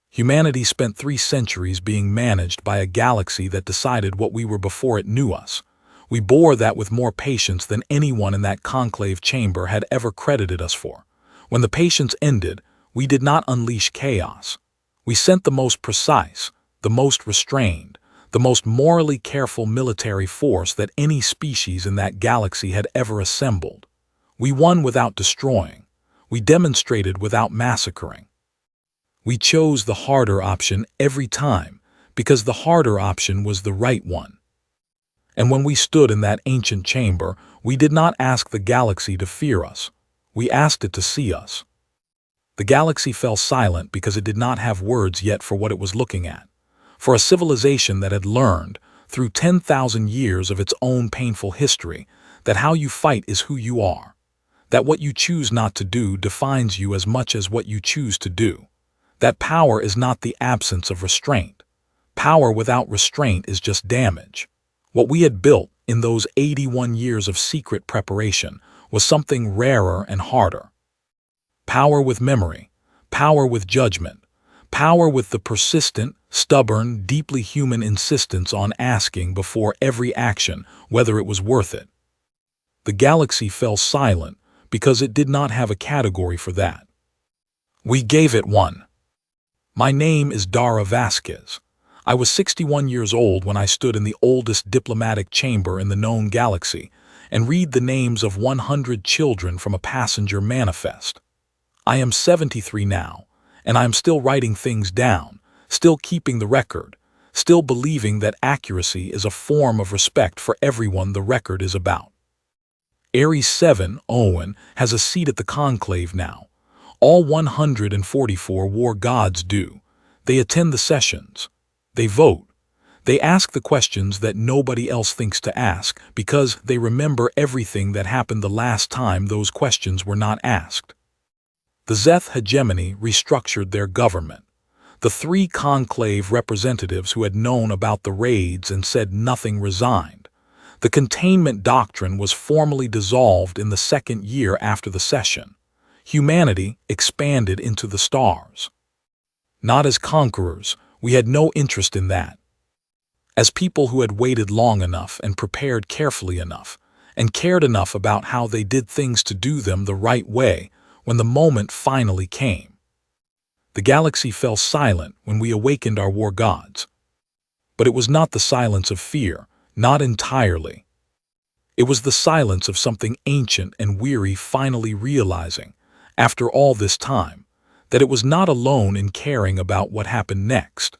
Speaker 1: Humanity spent 3 centuries being managed by a galaxy that decided what we were before it knew us. We bore that with more patience than anyone in that conclave chamber had ever credited us for. When the patience ended, we did not unleash chaos. We sent the most precise, the most restrained, the most morally careful military force that any species in that galaxy had ever assembled. We won without destroying. We demonstrated without massacring. We chose the harder option every time because the harder option was the right one. And when we stood in that ancient chamber, we did not ask the galaxy to fear us. We asked it to see us. The galaxy fell silent because it did not have words yet for what it was looking at. For a civilization that had learned, through 10,000 years of its own painful history, that how you fight is who you are. That what you choose not to do defines you as much as what you choose to do. That power is not the absence of restraint. Power without restraint is just damage. What we had built in those 81 years of secret preparation was something rarer and harder. Power with memory, power with judgment, power with the persistent, stubborn, deeply human insistence on asking before every action whether it was worth it. The galaxy fell silent because it did not have a category for that. We gave it one. My name is Dara Vasquez. I was 61 years old when I stood in the oldest diplomatic chamber in the known galaxy and read the names of 100 children from a passenger manifest. I am 73 now, and I am still writing things down, still keeping the record, still believing that accuracy is a form of respect for everyone the record is about. Ares 7, Owen, has a seat at the conclave now. All 144 war gods do. They attend the sessions. They vote. They ask the questions that nobody else thinks to ask because they remember everything that happened the last time those questions were not asked. The Zeth hegemony restructured their government. The 3 conclave representatives who had known about the raids and said nothing resigned. The containment doctrine was formally dissolved in the 2nd year after the session. Humanity expanded into the stars. Not as conquerors, we had no interest in that. as people who had waited long enough and prepared carefully enough, and cared enough about how they did things to do them the right way when the moment finally came. The galaxy fell silent when we awakened our war gods. But it was not the silence of fear, not entirely. It was the silence of something ancient and weary finally realizing, after all this time, that it was not alone in caring about what happened next.